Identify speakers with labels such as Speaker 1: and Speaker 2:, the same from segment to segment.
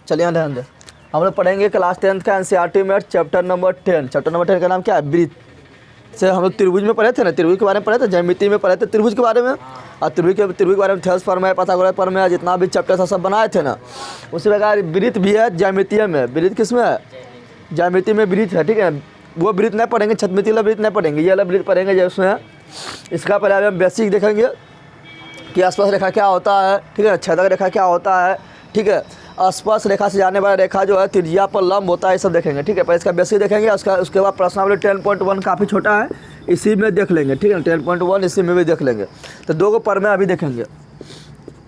Speaker 1: चलिए यहाँ ध्यान दें, हम लोग पढ़ेंगे क्लास 10th का एनसीईआरटी में चैप्टर नंबर 10। चैप्टर नंबर 10 का नाम क्या है? वृत्त। से हम लोग त्रिभुज में पढ़े थे ना, त्रिभुज के बारे में पढ़े थे, ज्यामिति में पढ़े थे त्रिभुज के बारे में। और त्रिभुज के बारे में थेल्स फॉर्म है, पाइथागोरस फॉर्म है, जितना भी चैप्टर था सब बनाए थे ना। उसी प्रकार वृत्त भी है ज्यामितीय में। वृत्त किस में है? ज्यामिति में वृत्त है, ठीक है। वो वृत्त नहीं पढ़ेंगे, छतमिति वाला वृत्त नहीं पढ़ेंगे, ये वाला वृत्त पढ़ेंगे जो उसमें है। इसका पहले हम बेसिक देखेंगे कि स्पर्श रेखा क्या होता है, ठीक है। छेदक रेखा क्या होता है, ठीक है। स्पर्श रेखा से जाने वाला रेखा जो है त्रिज्या पर लंब होता है, ये सब देखेंगे, ठीक है। पर इसका बेसिक देखेंगे, उसके बाद प्रश्नावली 10.1 काफ़ी छोटा है, इसी में देख लेंगे, ठीक है। 10.1 इसी में भी देख लेंगे। तो दो पर में अभी देखेंगे,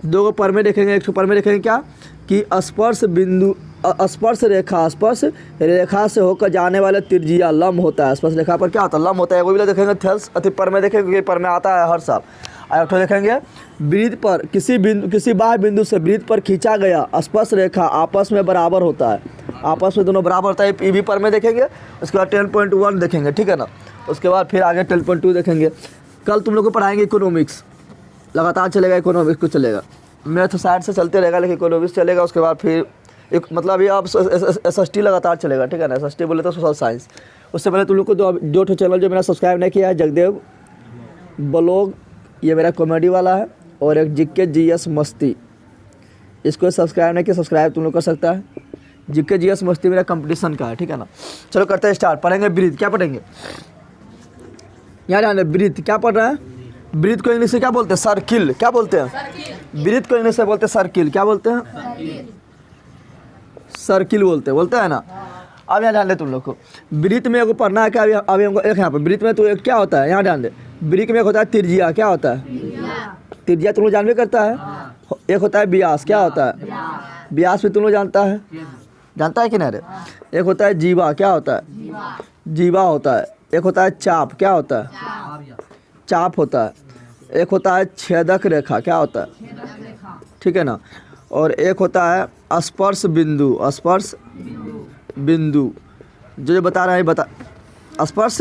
Speaker 1: दो पर में देखेंगे। एक पर में देखेंगे क्या कि स्पर्श बिंदु, स्पर्श रेखा से होकर जाने वाला त्रिज्या लंब होता है। स्पर्श रेखा पर क्या होता है? लंब होता है। वो भी देखेंगे थेल्स अति पर में देखेंगे, क्योंकि पर में आता है हर साल। और तो देखेंगे वृत्त पर किसी बाह्य बिंदु से वृत्त पर खींचा गया स्पर्श रेखा आपस में बराबर होता है। आपस में दोनों बराबर होता है, ये भी पर में देखेंगे। उसके बाद 10.1 देखेंगे, ठीक है ना। उसके बाद फिर आगे 10.2 देखेंगे। कल तुम लोग को पढ़ाएंगे इकोनॉमिक्स, लगातार चलेगा, इकोनॉमिक्स को चलेगा, मैथ साइड से चलते रहेगा, लेकिन इकोनॉमिक्स चलेगा। उसके बाद फिर एक मतलब ये अब SST लगातार चलेगा, ठीक है ना। SST बोले तो सोशल साइंस। उससे पहले तुम लोग को दो चैनल जो मेरा सब्सक्राइब नहीं किया है, जगदेव ब्लॉग, ये मेरा कॉमेडी वाला है, और एक जीके GS मस्ती, इसको सब्सक्राइब नहीं किया, सब्सक्राइब तुम लोग कर सकता है। जीके GS मस्ती मेरा कंपटीशन का है, ठीक है ना। चलो करते हैं स्टार्ट। पढ़ेंगे वृत्त। क्या पढ़ेंगे? यहाँ ध्यान, वृत्त क्या पढ़ रहे हैं? वृत्त को इंग्लिश से क्या बोलते हैं? सर्किल। क्या बोलते हैं? वृत्त को इंग्लिश से बोलते हैं सर्किल। क्या बोलते हैं? सर्किल बोलते हैं ना। अब यहाँ ध्यान दे तुम लोग को, वृत्त में पढ़ना है क्या? अभी हमको एक यहाँ पर वृत्त में तो एक क्या होता है, यहाँ ध्यान दे। वृत्त में एक होता है त्रिज्या। क्या होता है? त्रिज्या तुम लोग जानवे करता है। एक होता है व्यास। क्या होता है? व्यास भी तुम लोग जानता है कि नहीं रे? एक होता है जीवा। क्या होता है? जीवा होता है। एक होता है चाप। क्या होता है? चाप होता है। एक होता है छेदक रेखा। क्या होता है? ठीक है ना। और एक होता है स्पर्श बिंदु। स्पर्श बिंदु जो बता रहा है, बता स्पर्श।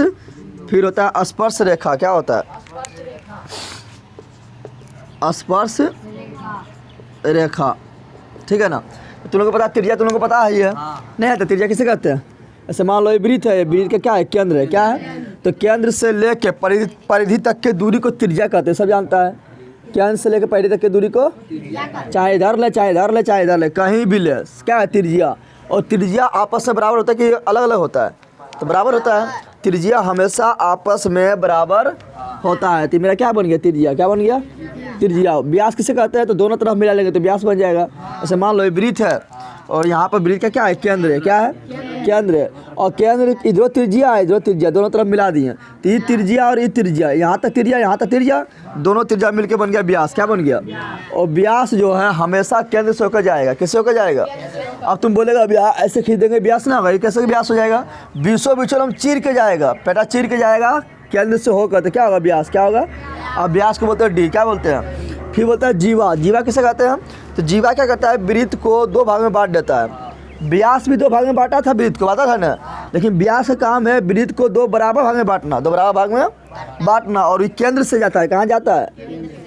Speaker 1: फिर होता है स्पर्श रेखा। क्या होता है? स्पर्श रेखा, ठीक है ना। तुम लोगों को पता त्रिज्या, तुम लोगों को पता है ये नहीं है? तो त्रिज्या किसे कहते हैं? ऐसे मान लो ये वृत्त है, वृत्त का क्या है? केंद्र है। क्या है? तो केंद्र से लेके परिधि तक के दूरी को त्रिज्या कहते हैं, सब जानता है। केंद्र से लेकर परिधि तक की दूरी को, चाहे इधर ले, चाहे इधर ले, चाहे इधर ले, कहीं भी ले, क्या है? त्रिज्या। और त्रिज्या आपस में बराबर होता है कि अलग अलग होता है? तो बराबर होता है। त्रिज्या हमेशा आपस में बराबर होता है। तो मेरा क्या बन गया? त्रिज्या। क्या बन गया? त्रिज्या। व्यास किसे कहते हैं? तो दोनों तरफ मिला लेंगे तो व्यास बन जाएगा। ऐसे मान लो ये वृत्त है, और यहाँ पर वृत्त का क्या है? केंद्र है। क्या है? केंद्र है। और केंद्र इधर त्रिज्या है, इधर त्रिज्या, दोनों तरफ मिला दिए। तो ये त्रिज्या और ये त्रिज्या, यहाँ तक त्रिज्या, यहाँ तक त्रिज्या, दोनों त्रिज्या मिलके बन गया व्यास। क्या बन गया? और व्यास जो है हमेशा केंद्र से होकर जाएगा। किससे होकर जाएगा? अब तुम बोलेगा ऐसे खींचेंगे व्यास ना होगा, कैसे व्यास हो जाएगा? बीसों हम चीर के जाएगा, पेटा चीर के जाएगा केंद्र से होकर, तो क्या होगा? व्यास। क्या होगा? अब व्यास को बोलते हैं डी। क्या बोलते हैं? फिर बोलता है जीवा। जीवा किसे कहते हैं? तो जीवा क्या करता है? वृत्त को दो भाग में बांट देता है। व्यास भी दो भाग में बांटा था वृत्त को, पता था ना। लेकिन व्यास का काम है वृत्त को दो बराबर भाग में बांटना, दो बराबर भाग में बांटना। और ये केंद्र से जाता है। कहाँ जाता है?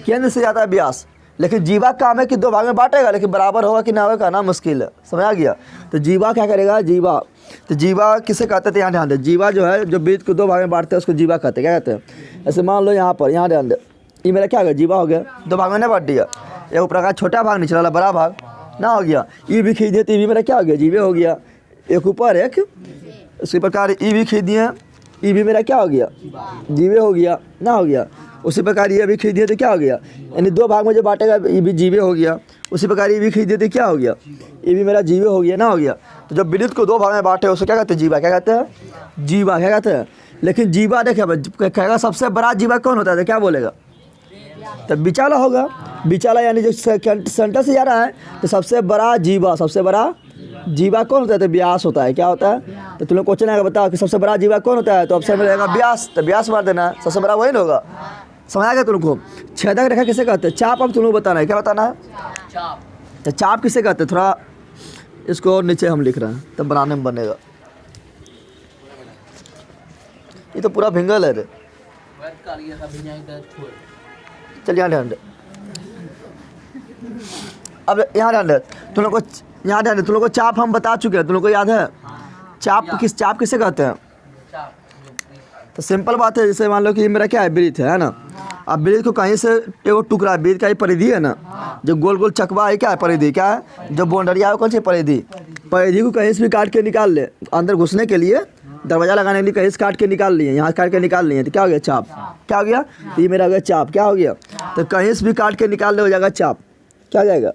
Speaker 1: केंद्र से जाता है व्यास। लेकिन जीवा का काम है कि दो भाग में बांटेगा, लेकिन बराबर होगा कि ना होगा ना, मुश्किल है। समझ आ गया? तो जीवा क्या करेगा? जीवा। तो जीवा किसे कहते थे? यहाँ ध्यान दे। जीवा जो है, जो वृत्त को दो भाग में बांटते हैं, उसको जीवा कहते हैं। क्या कहते हैं? ऐसे मान लो यहाँ पर, यहाँ ध्यान दे, ये मेरा क्या हो गया? जीवा हो गया। दो भाग में नहीं बांट दिया, एक ऊपर का छोटा भाग, नीचे वाला बड़ा भाग ना हो गया। ई भी खींच दिए तो ई भी मेरा क्या हो गया? जीवे हो गया। एक ऊपर एक, उसी प्रकार ई भी खींच दिए, ई भी मेरा क्या हो गया? जीवे हो गया ना हो गया। उसी प्रकार ये भी खींच दिए तो क्या हो गया? यानी दो भाग में जो बांटेगा ये भी जीवे हो गया। उसी प्रकार ये भी खींच दिए तो क्या हो गया? ये भी मेरा जीवे हो गया ना हो गया। तो जब वृत्त को दो भाग में बांटे उसको क्या कहते हैं? जीवा। क्या कहते हैं? जीवा। क्या कहते हैं? लेकिन जीवा देखे कहेगा सबसे बड़ा जीवा कौन होता है? तो क्या बोलेगा? तो बिचाला होगा। बिचाला यानी जो सेंटर से जा रहा है, तो सबसे बड़ा जीवा, सबसे बड़ा जीवा कौन होता है? तो व्यास होता है। क्या होता है? तो तुम लोग क्वेश्चन आएगा, बताओ कि सबसे बड़ा जीवा कौन होता है? तो ऑप्शन में रहेगा व्यास। तो व्यास मार देना, सबसे बड़ा वही ना होगा। समझ आ गया तुम लोग को? छेदक रेखा किसे कहते हैं? चाप। अब तुम लोग बताना है, क्या बताना है? चाप। तो चाप किसे कहते हैं? थोड़ा इसको और नीचे हम लिख रहे हैं, तब बनाने में बनेगा। ये तो पूरा भिंगल है रे। चल यहाँ ध्यान दे। अब यहाँ ध्यान दे, तुम लोग को याद है तुम लोग को चाप हम बता चुके हैं, तुम लोग को याद है चाप किसे कहते हैं? तो सिंपल बात है, जैसे मान लो कि ये मेरा क्या है, वृत्त है ना। अब वृत्त को कहीं से एगो टुकड़ा, वृत्त का ही परिधि है ना, जो गोल गोल चकवा है क्या है, परिधि क्या है, जो बाउंड्रिया है कौन सी परिधि, परिधि को कहीं से भी काट के निकाल ले, अंदर घुसने के लिए दरवाजा लगाने के लिए कहीं से काट के निकाल लिए, यहाँ काट के निकाल लिए तो क्या हो गया, चाप। क्या हो गया, ये मेरा हो गया चाप। क्या हो गया, तो कहीं से भी काट के निकाल ले हो जाएगा चाप। क्या हो जाएगा,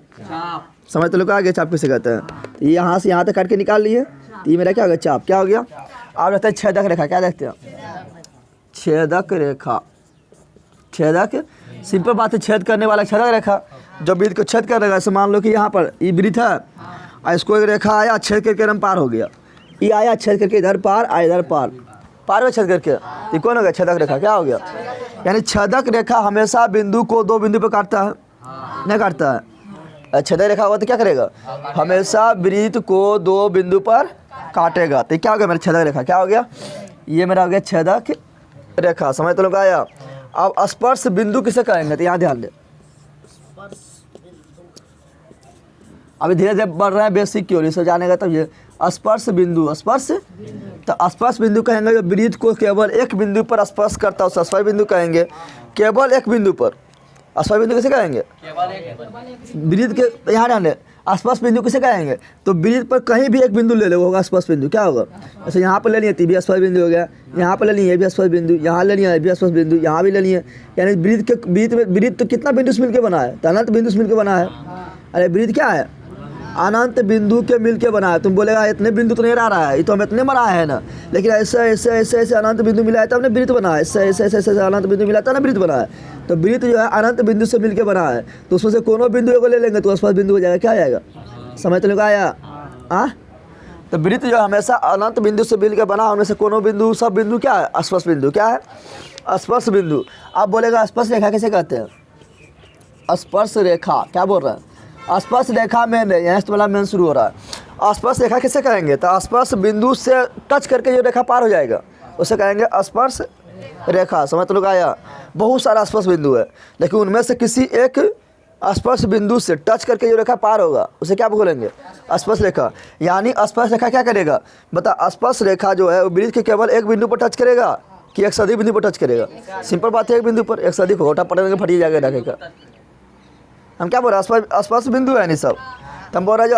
Speaker 1: समझ तो लोग आ गया चाप किसे कहते हैं। तो ये यहाँ से यहाँ तक काट के निकाल लिए, तो ये मेरा क्या हो गया, चाप। क्या हो गया। अब रहता है छेदक रेखा। क्या देखते हैं, छेदक रेखा। छेदक सिंपल बात है, छेद करने वाला छेदक रेखा। जब वृत्त को छेद कर देगा, जैसे मान लो कि यहाँ पर ये वृत्त है और इसको एक रेखा आया, छेद करके एकदम पार हो गया। ये आया छेद करके इधर पार, आ इधर पार, पार में छेद करके, ये कौन हो गया, छेदक रेखा। क्या हो गया, यानी छेदक रेखा हमेशा बिंदु को दो बिंदु पर काटता है, नहीं काटता है। छेदक रेखा होगा तो क्या करेगा, हमेशा वृत्त को दो बिंदु पर काटेगा। तो क्या हो गया मेरा छेदक रेखा। क्या हो गया, ये मेरा हो गया छेदक रेखा। समझ तो लोग आया। अब स्पर्श बिंदु किसे कहेंगे, तो यहाँ ध्यान दे, अभी धीरे धीरे बढ़ रहा है बेसिक की ओर, इसे जानेगा तब। ये स्पर्श बिंदु, स्पर्श, तो स्पर्श बिंदु कहेंगे जो वृत्त को केवल एक बिंदु पर स्पर्श करता है, उसे स्पर्श बिंदु कहेंगे। केवल एक बिंदु पर, स्पर्श बिंदु किसे कहेंगे, वृत्त के, यहाँ ध्यान दे, स्पर्श बिंदु किसे कहेंगे, तो वृत्त पर कहीं भी एक बिंदु ले लो, होगा स्पर्श बिंदु। क्या होगा, जैसे यहाँ पर ले लिए तो भी स्पर्श बिंदु हो गया, यहाँ पर ले लिए भी स्पर्श बिंदु, यहाँ ले लिया भी स्पर्श बिंदु, यहाँ भी ले लिए। यानी वृत्त तो कितना बिंदु से मिलकर बना है, तो अनंत बिंदु से मिलकर बना है। अरे वृत्त क्या है, अनंत बिंदु के मिलके बना है। तुम बोलेगा इतने बिंदु तो नहीं रहा है, ये तो हम इतने बनाए हैं ना, लेकिन ऐसे ऐसे ऐसे ऐसे अनंत बिंदु मिला है तब हमने वृत्त बना है, ऐसे ऐसे ऐसे ऐसे अनंत बिंदु मिला तब ना वृत्त बना है। तो वृत्त जो है अनंत बिंदु से मिलके बना है, तो उसमें से कोनो बिंदु को ले लेंगे तो स्पर्श बिंदु हो जाएगा। क्या आ जाएगा, समझ तो लोग आया। तो वृत्त जो हमेशा अनंत बिंदु से मिलकर बना, उनमें से कोनो बिंदु, सब बिंदु क्या है, स्पर्श बिंदु। क्या है, स्पर्श बिंदु। आप बोलेगा स्पर्श रेखा किसे कहते हैं, स्पर्श रेखा। क्या बोल रहा है, स्पर्श रेखा में यहाँ से वाला मेन शुरू हो रहा है। स्पर्श रेखा किसे कहेंगे, तो स्पर्श बिंदु से टच करके जो रेखा पार हो जाएगा उसे कहेंगे स्पर्श रेखा। समझ तो लोग आया। बहुत सारा स्पर्श बिंदु है, लेकिन उनमें से किसी एक स्पर्श बिंदु से टच करके जो रेखा पार होगा उसे क्या बोलेंगे, स्पर्श रेखा। यानी स्पर्श रेखा क्या करेगा, बता, स्पर्श रेखा जो है वो वृत्त के केवल एक बिंदु पर टच करेगा कि एक से अधिक बिंदु पर टच करेगा। सिंपल बात है, एक बिंदु पर, एक से अधिक होटा पड़ेगा फटी जाएगा रेखा। हम क्या बोल रहे हैं, स्पर्श बिंदु है नहीं सब। तो हम बोल रहे हैं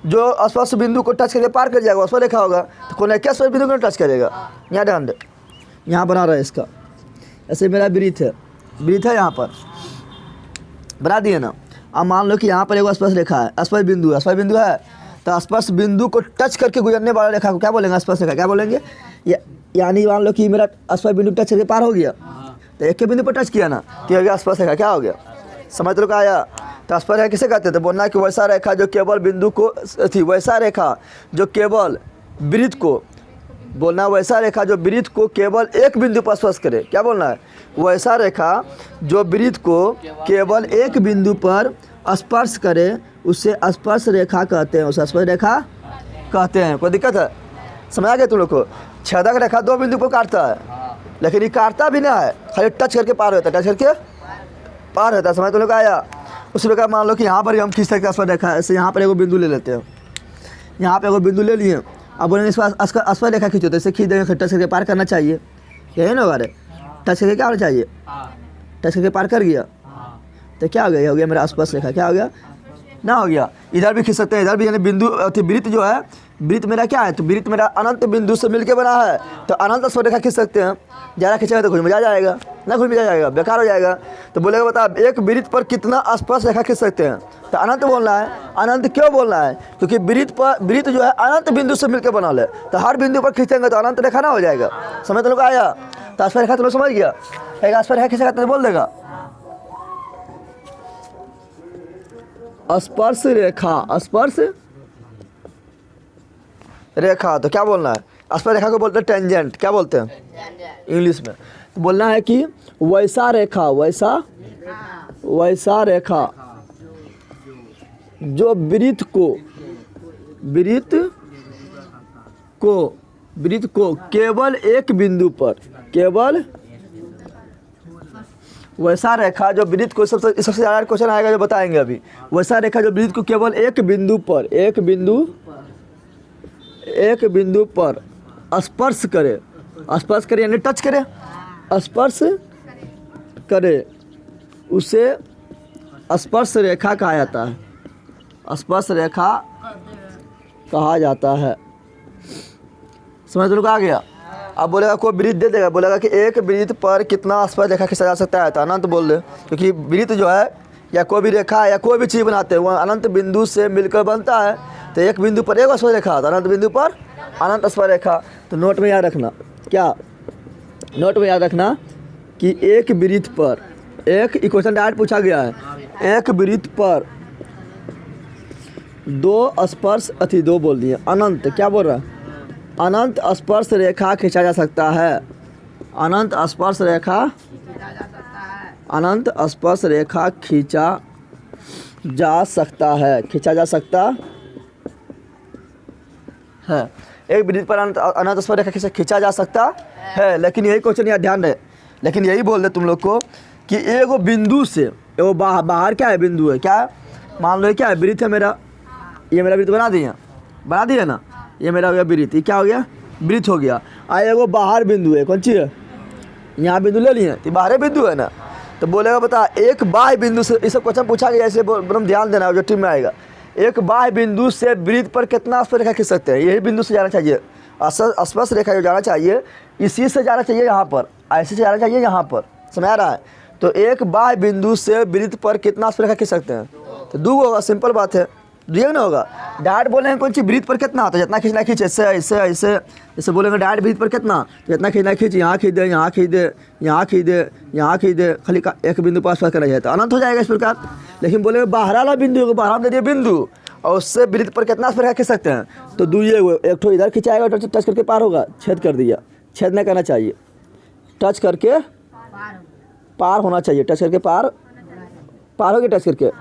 Speaker 1: जो स्पर्श बिंदु को टच करके पार कर जाएगा उस पर रेखा होगा। तो कौन क्या स्पर्श बिंदु को टच करेगा, यहाँ ध्यान दे, यहाँ बना रहा है इसका। ऐसे मेरा वृत्त है, वृत्त है यहाँ पर बना दिए ना। अब मान लो कि यहाँ पर एक स्पर्श रेखा है, स्पर्श बिंदु है, स्पर्श बिंदु है, तो स्पर्श बिंदु को टच करके गुजरने वाला रेखा को क्या बोलेंगे, स्पर्श रेखा। क्या बोलेंगे, यानी मान लो कि मेरा स्पर्श बिंदु टच करके पार हो गया, तो एक के बिंदु पर टच किया ना, तो हो गया स्पर्श रेखा। क्या हो गया, समझ तो आया। तो स्पर्श रेखा किसे कहते थे, बोलना कि वैसा रेखा जो केवल बिंदु को थी, वैसा रेखा जो केवल वृत्त को, बोलना वैसा रेखा जो वृत्त को केवल एक बिंदु पर स्पर्श करे। क्या बोलना है, वैसा रेखा जो वृत्त को केवल एक बिंदु पर स्पर्श करे उसे स्पर्श रेखा कहते हैं, उसे स्पर्श रेखा कहते हैं। कोई दिक्कत है, समझ आ गया तुम लोग को। छेदक रेखा दो बिंदु पर काटता है, लेकिन ये काटता भी ना है, खाली टच करके पार होता है, टच करके पार होता है। समझ तुम लोग आया। उस प्रकार मान लो कि यहाँ पर हम खींच सकते हैं स्पर्श रेखा। ऐसे यहाँ पर एगो बिंदु ले लेते हैं, यहाँ पर एगो बिंदु ले लिए, अब बोलेंगे इस पास स्पर्श रेखा खींचो, तो इसे खींच देंगे, टच करके पार करना चाहिए, यही ना होगा रे, टच करके क्या होना चाहिए, टच करके पार कर गया, तो क्या हो गया, हो गया मेरा स्पर्श रेखा। क्या हो गया, ना हो गया। इधर भी खींच सकते हैं, इधर भी, यानी बिंदु वृत्त जो है, वृत्त मेरा क्या है, तो वृत्त मेरा अनंत बिंदु से मिलके बना है, तो अनंत स्पर्श रेखा खींच सकते हैं। ज़्यादा खींचेगा तो घुल में जाएगा, ना घुल में जाएगा, बेकार हो जाएगा। तो बोलेगा बता, एक वृत्त पर कितना स्पर्श रेखा खींच सकते हैं, तो अनंत बोलना है। अनंत क्यों बोलना है, क्योंकि वृत्त जो है अनंत बिंदु से मिलकर बना है, तो हर बिंदु पर खींचेंगे तो अनंत रेखा ना हो जाएगा। समझ तो लोग आया। तो स्पर्श रेखा तो लोग समझ गया, स्पर्श रेखा किसे कहते हैं बोल देगा, स्पर्श रेखा, स्पर्श रेखा। तो क्या बोलना है, स्पर्श रेखा को बोलते हैं टेंजेंट। क्या बोलते हैं इंग्लिश में, तो बोलना है कि वैसा रेखा, वैसा रेखा जो वृत्त को केवल एक बिंदु पर, केवल वैसा रेखा जो वृत्त को सबसे ज़्यादा क्वेश्चन आएगा जो बताएंगे अभी। वैसा रेखा जो वृत्त को केवल एक बिंदु पर स्पर्श करे यानी टच करे, स्पर्श करे, उसे स्पर्श रेखा कहा जाता है, स्पर्श रेखा कहा जाता है। समझ लोग आ गया। अब बोलेगा कोई वृत्त दे देगा, बोलेगा कि एक वृत्त पर कितना स्पर्श रेखा खींचा जा सकता है, तो अनंत बोल दे, क्योंकि वृत्त जो है या कोई भी रेखा या कोई भी चीज़ बनाते हैं वह अनंत बिंदु से मिलकर बनता है। तो एक बिंदु पर एक स्पर्श रेखा, तो अनंत बिंदु पर अनंत स्पर्श रेखा। तो नोट में याद रखना, क्या नोट में याद रखना कि एक वृत्त पर, एक इक्वेशन डायरेक्ट पूछा गया है, एक वृत्त पर दो स्पर्श अति दो बोल दिए, अनंत क्या बोल रहा है, अनंत स्पर्श रेखा खींचा जा सकता है, अनंत स्पर्श रेखा, अनंत स्पर्श रेखा खींचा जा सकता है, खींचा जा सकता है। एक वृत्त पर अनंत स्पर्श रेखा खींचा जा सकता है। लेकिन यही क्वेश्चन यहाँ ध्यान रहे, लेकिन यही बोल दे तुम लोग को कि एगो बिंदु से, एगो बाहर क्या है, बिंदु है, क्या है, मान लो क्या है, वृत्त है मेरा, ये मेरा वृत्त बना दिया ना, ये मेरा हो गया वृत्त, ये क्या हो गया, वृत्त हो गया। एगो बाहर बिंदु है, कौन सी है, यहाँ बिंदु ले लिए, तो बाहर बिंदु है ना। तो बोलेगा बता एक बाह्य बिंदु से, इस सब क्वेश्चन पूछा गया, इसलिए एकदम ध्यान देना जो टीम में आएगा। एक बाह्य बिंदु से वृत्त पर कितना स्पर्श रेखा खींच सकते हैं, यही बिंदु से जाना चाहिए, स्पर्श रेखा जो जाना चाहिए इसी से जाना चाहिए, यहाँ पर ऐसे से जाना चाहिए, यहाँ पर, समझ आ रहा है। तो एक बाह्य बिंदु से वृत्त पर कितना स्पर्श रेखा खींच सकते हैं, तो दो होगा, सिंपल बात है, रियल ना होगा। डायरेक्ट बोलेंगे कौन सी वृत्त पर कितना, तो जितना खींचना खींच, ऐसे ऐसे ऐसे जैसे बोलेंगे डायरेक्ट वृत्त पर कितना, तो जितना खींचना खींच, यहाँ खींच दे, यहाँ खींच दे, यहाँ खींच दे, यहाँ खींच दे, खाली एक बिंदु पर स्पर्श करना चाहिए, तो अनंत हो जाएगा इस प्रकार। लेकिन बोलेंगे बाहर वाला बिंदु को बाहर दे दिए बिंदु, और उससे वृत्त पर कितना स्पर्श रेखा खींच सकते हैं, तो दुइए एक ठो इधर खिंचाएगा, टच करके पार होगा, छेद कर दिया, छेद नहीं करना चाहिए, टच करके पार होना चाहिए, टच करके पार हो गया, टच करके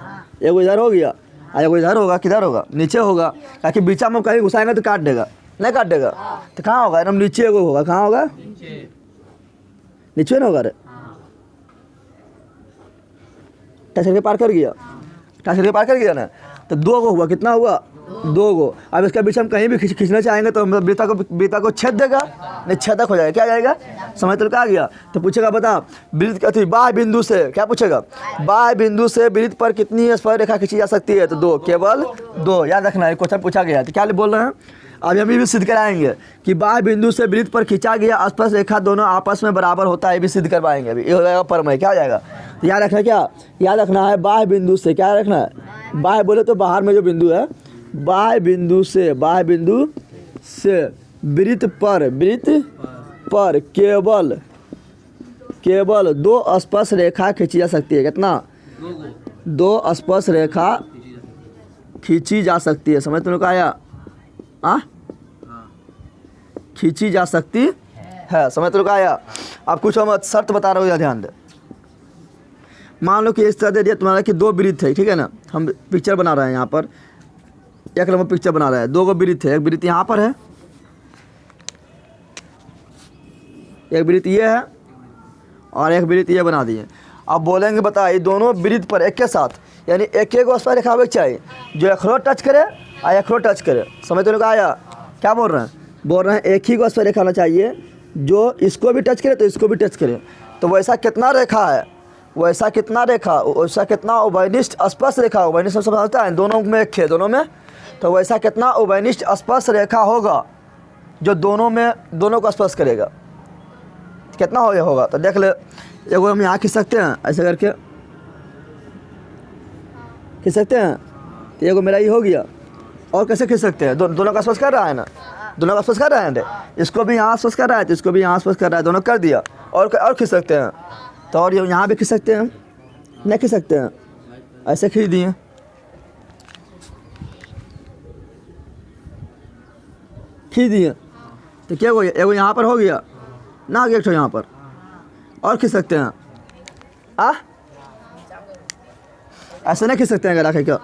Speaker 1: एगो इधर हो गया, एगो इधर होगा, किधर होगा, नीचे होगा, ताकि बीचा में कहीं घुसाएंगे तो काट देगा, नहीं काट देगा, तो कहाँ होगा, एकदम नीचे एगो होगा, कहाँ होगा, नीचे ना होगा, अरे टच करके पार कर गया, टच करके पार कर गया ना, तो दो गो हुआ, कितना हुआ, दो गो। अब इसका बीच हम कहीं भी खींचना चाहेंगे तो बीता को छेद देगा, नहीं छेदक हो जाएगा, क्या जाएगा, समझ तो आ गया। तो पूछेगा बता वृत्त अति बाह्य बिंदु से, क्या पूछेगा, बाह्य बिंदु से वृत्त पर कितनी स्पर्श रेखा खींची जा सकती है, तो दो, केवल दो, याद रखना है, क्वेश्चन पूछा गया। तो क्या बोल रहे हैं, अभी हम भी सिद्ध कराएंगे कि बाह्य बिंदु से वृत्त पर खींचा गया स्पर्श रेखा दोनों आपस में बराबर होता है, ये भी सिद्ध करवाएंगे अभी, ये हो जाएगा परमय, क्या हो जाएगा, याद रखना, क्या याद रखना है, बाह्य बिंदु से, क्या रखना है, बाह्य बोले तो बाहर में जो बिंदु है, बाह्य बिंदु से वृत्त पर केवल दो स्पर्श रेखा खींची जा सकती है, कितना, दो स्पर्श रेखा खींची जा सकती है, समझ तुमने कहा आया, खींची जा सकती है, समझ तुमने कहा आया। अब कुछ हम शर्त बता रहे हो, ध्यान दे, मान लो कि इस तरह दे दिया तुम्हारा कि दो वृत्त है, ठीक है ना, हम पिक्चर बना रहे हैं, यहाँ पर एक नंबर पिक्चर बना रहा है, दो गो वृत्त है, एक वृत्त यहाँ पर है, एक वृत्त ये है, और एक वृत्त ये बना दिए। अब बोलेंगे बता ये दोनों वृत्त पर एक के साथ, यानी एक एक स्पर्श रेखा होना चाहिए, जो एक टच करे और एक टच करे, समझ तो आया, क्या बोल रहे हैं, बोल रहे हैं एक ही को स्पर्श रेखा होना चाहिए, जो इसको भी टच करे तो इसको भी टच करे। तो वैसा कितना रेखा है, वैसा कितना रेखा, वैसा कितना उभयनिष्ठ स्पर्श रेखा, उभयनिष्ठ सब समझता है, दोनों में एक है, दोनों में, तो वैसा कितना उभयनिष्ठ स्पर्श रेखा होगा जो दोनों को स्पर्श करेगा, कितना होगा। तो देख ले, एगो हम यहाँ खींच सकते हैं, ऐसे करके खींच सकते हैं, तो एगो मेरा ये हो गया, और कैसे खींच सकते हैं, दोनों का स्पर्श कर रहा है ना, दोनों का स्पर्श कर रहा है, इसको भी यहाँ स्पर्श कर रहा है तो इसको भी यहाँ स्पर्श कर रहा है, दोनों कर दिया, और खींच सकते हैं, तो और यहाँ भी खींच सकते हैं, नहीं खींच सकते हैं, ऐसे खींच दिए, तो क्या हो गया, एगो यहाँ पर हो गया ना, एक ठो यहाँ पर, और खींच सकते हैं, ऐसे नहीं खींच सकते हैं, अगर क्या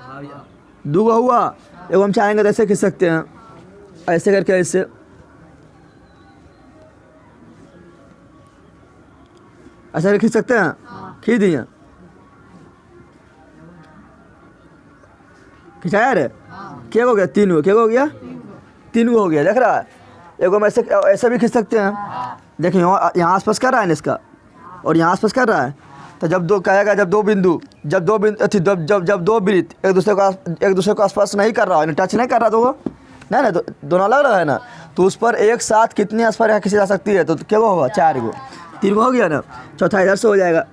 Speaker 1: दो गो हुआ, एगो हम चाहेंगे तो ऐसे खींच सकते हैं, ऐसे करके, ऐसे खींच सकते हैं, खींच दिए, खिंचाया रे, क्या हो गया, 3 गो, क्या हो गया, 3 गो हो गया, देख रहा है। एगो में ऐसे भी खींच सकते हैं, देखिए यहाँ आसपास कर रहा है ना इसका, और यहाँ आसपास कर रहा है, तो जब दो कहेगा, जब दो बिंदु जब दो वृत्त एक दूसरे को आसपास नहीं कर रहा है, टच नहीं कर रहा, तो वो नहीं ना, दोनों अलग अलग है ना, तो उस पर एक साथ कितनी आसपास रेखा खींची जा सकती है, तो क्या होगा, 4 गो, 3 गो हो गया ना। चौथा इधर से हो जाएगा,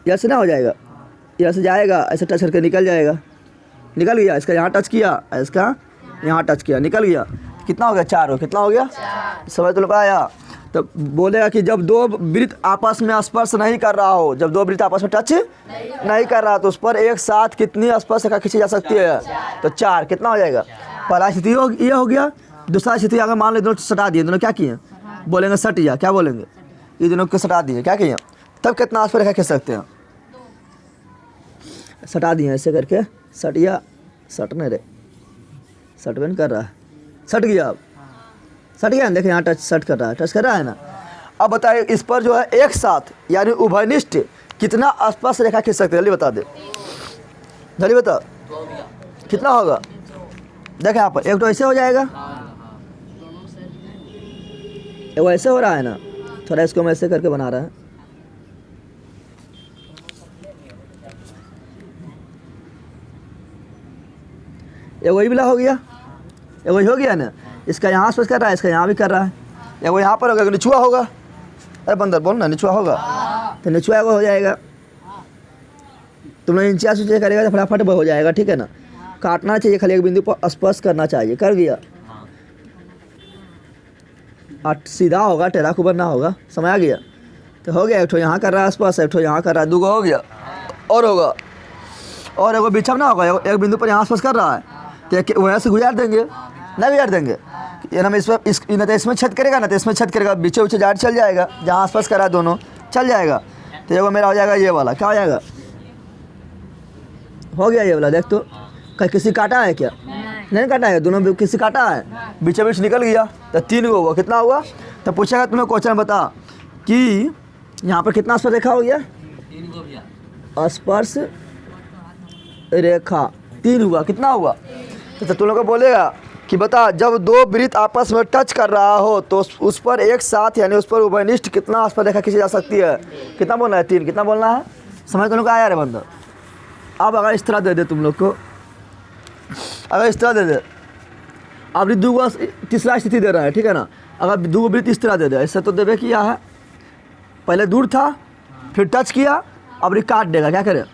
Speaker 1: इधर से ना हो जाएगा, इधर से जाएगा, ऐसे टच करके निकल जाएगा, निकल गया, इसका यहाँ टच किया, इसका यहाँ टच किया, निकल गया, कितना हो गया, 4 हो, कितना हो गया, समझ तो आया। तो बोलेगा कि जब दो वृत्त आपस में स्पर्श नहीं कर रहा हो, जब दो वृत्त आपस में टच नहीं कर रहा, तो उस पर एक साथ कितनी स्पर्श रेखा खींची जा सकती है, तो 4, कितना हो जाएगा। पहला स्थिति ये हो गया। दूसरा स्थिति अगर मान लो दोनों सटा दिए, दोनों क्या किए, बोलेंगे सट जा, क्या बोलेंगे, ये दोनों को सटा दिए, क्या किए, तब कितना स्पर्श रेखा खींच सकते हैं, सटा दिए ऐसे करके, सट गया, सटने रे, सटवेन कर रहा है, सट गया, अब सट गया ना, देखिए यहाँ टच सट कर रहा है, टच कर रहा है ना। अब बताइए इस पर जो है एक साथ यानी उभयनिष्ठ कितना स्पर्श रेखा खींच सकते हैं, जल्दी बता दे, जल्दी बता कितना होगा। देखें यहाँ पर एक तो ऐसे हो जाएगा, वो ऐसे हो रहा है ना, थोड़ा इसको हम ऐसे करके बना रहा है, ये वही बिला हो गया, ये वही हो गया ना, इसका यहाँ आसपास कर रहा है, इसका यहाँ भी कर रहा है, या वो यहाँ पर होगा, निचुआ होगा, अरे बंदर बोल ना, निचुआ होगा, तो निचुआ को हो जाएगा, तुम लोग इंचा सूचा करेगा तो फटाफट हो जाएगा, ठीक है ना। काटना चाहिए, खाली एक बिंदु पर स्पर्श करना चाहिए, कर गया, सीधा होगा, टेढ़ा कुबर ना होगा, समय आ गया, तो हो गया, एक ठो यहाँ कर रहा है स्पर्श, एक ठो यहाँ कर रहा है, 2 गो हो गया, और होगा, और एगो बिछम ना होगा, एक बिंदु पर यहाँ स्पर्श कर रहा है, तो वहाँ से गुजार देंगे, नहीं गुजार देंगे, ये ना इसमें छेद करेगा ना, तो इसमें छेद करेगा, बीचे उचे जाट चल जाएगा, जहाँ आसपास करा दोनों चल जाएगा, तो ये मेरा हो जाएगा, ये वाला क्या हो जाएगा, हो गया ये वाला। देख तो कहीं किसी काटा है क्या, नहीं काटा है, दोनों किसी काटा है, बीचे बीच निकल गया, तो 3 गो हुआ, कितना हुआ, तो पूछेगा तुम्हें क्वेश्चन बता कि यहाँ पर कितना स्पर्श रेखा हो गया,
Speaker 2: 3 गो भैया,
Speaker 1: स्पर्श रेखा 3 हुआ, कितना हुआ, तो तुम लोग को बोलेगा कि बता जब दो वृत्त आपस में टच कर रहा हो तो उस पर एक साथ यानी उस पर उभयनिष्ठ कितना स्पर्श रेखा खींची जा सकती है, कितना बोलना है, 3, कितना बोलना है, समझ तुम लोग को आया रे बंदर। अब अगर इस तरह दे दे तुम लोग को, अगर इस तरह दे दे, अब 2 गो तीसरा स्थिति दे रहा है, ठीक है ना, अगर 2 गो वृत्त इस तरह दे दे, ऐसा तो देवे किया है, पहले दूर था फिर टच किया, अब ये काट देगा, क्या करे,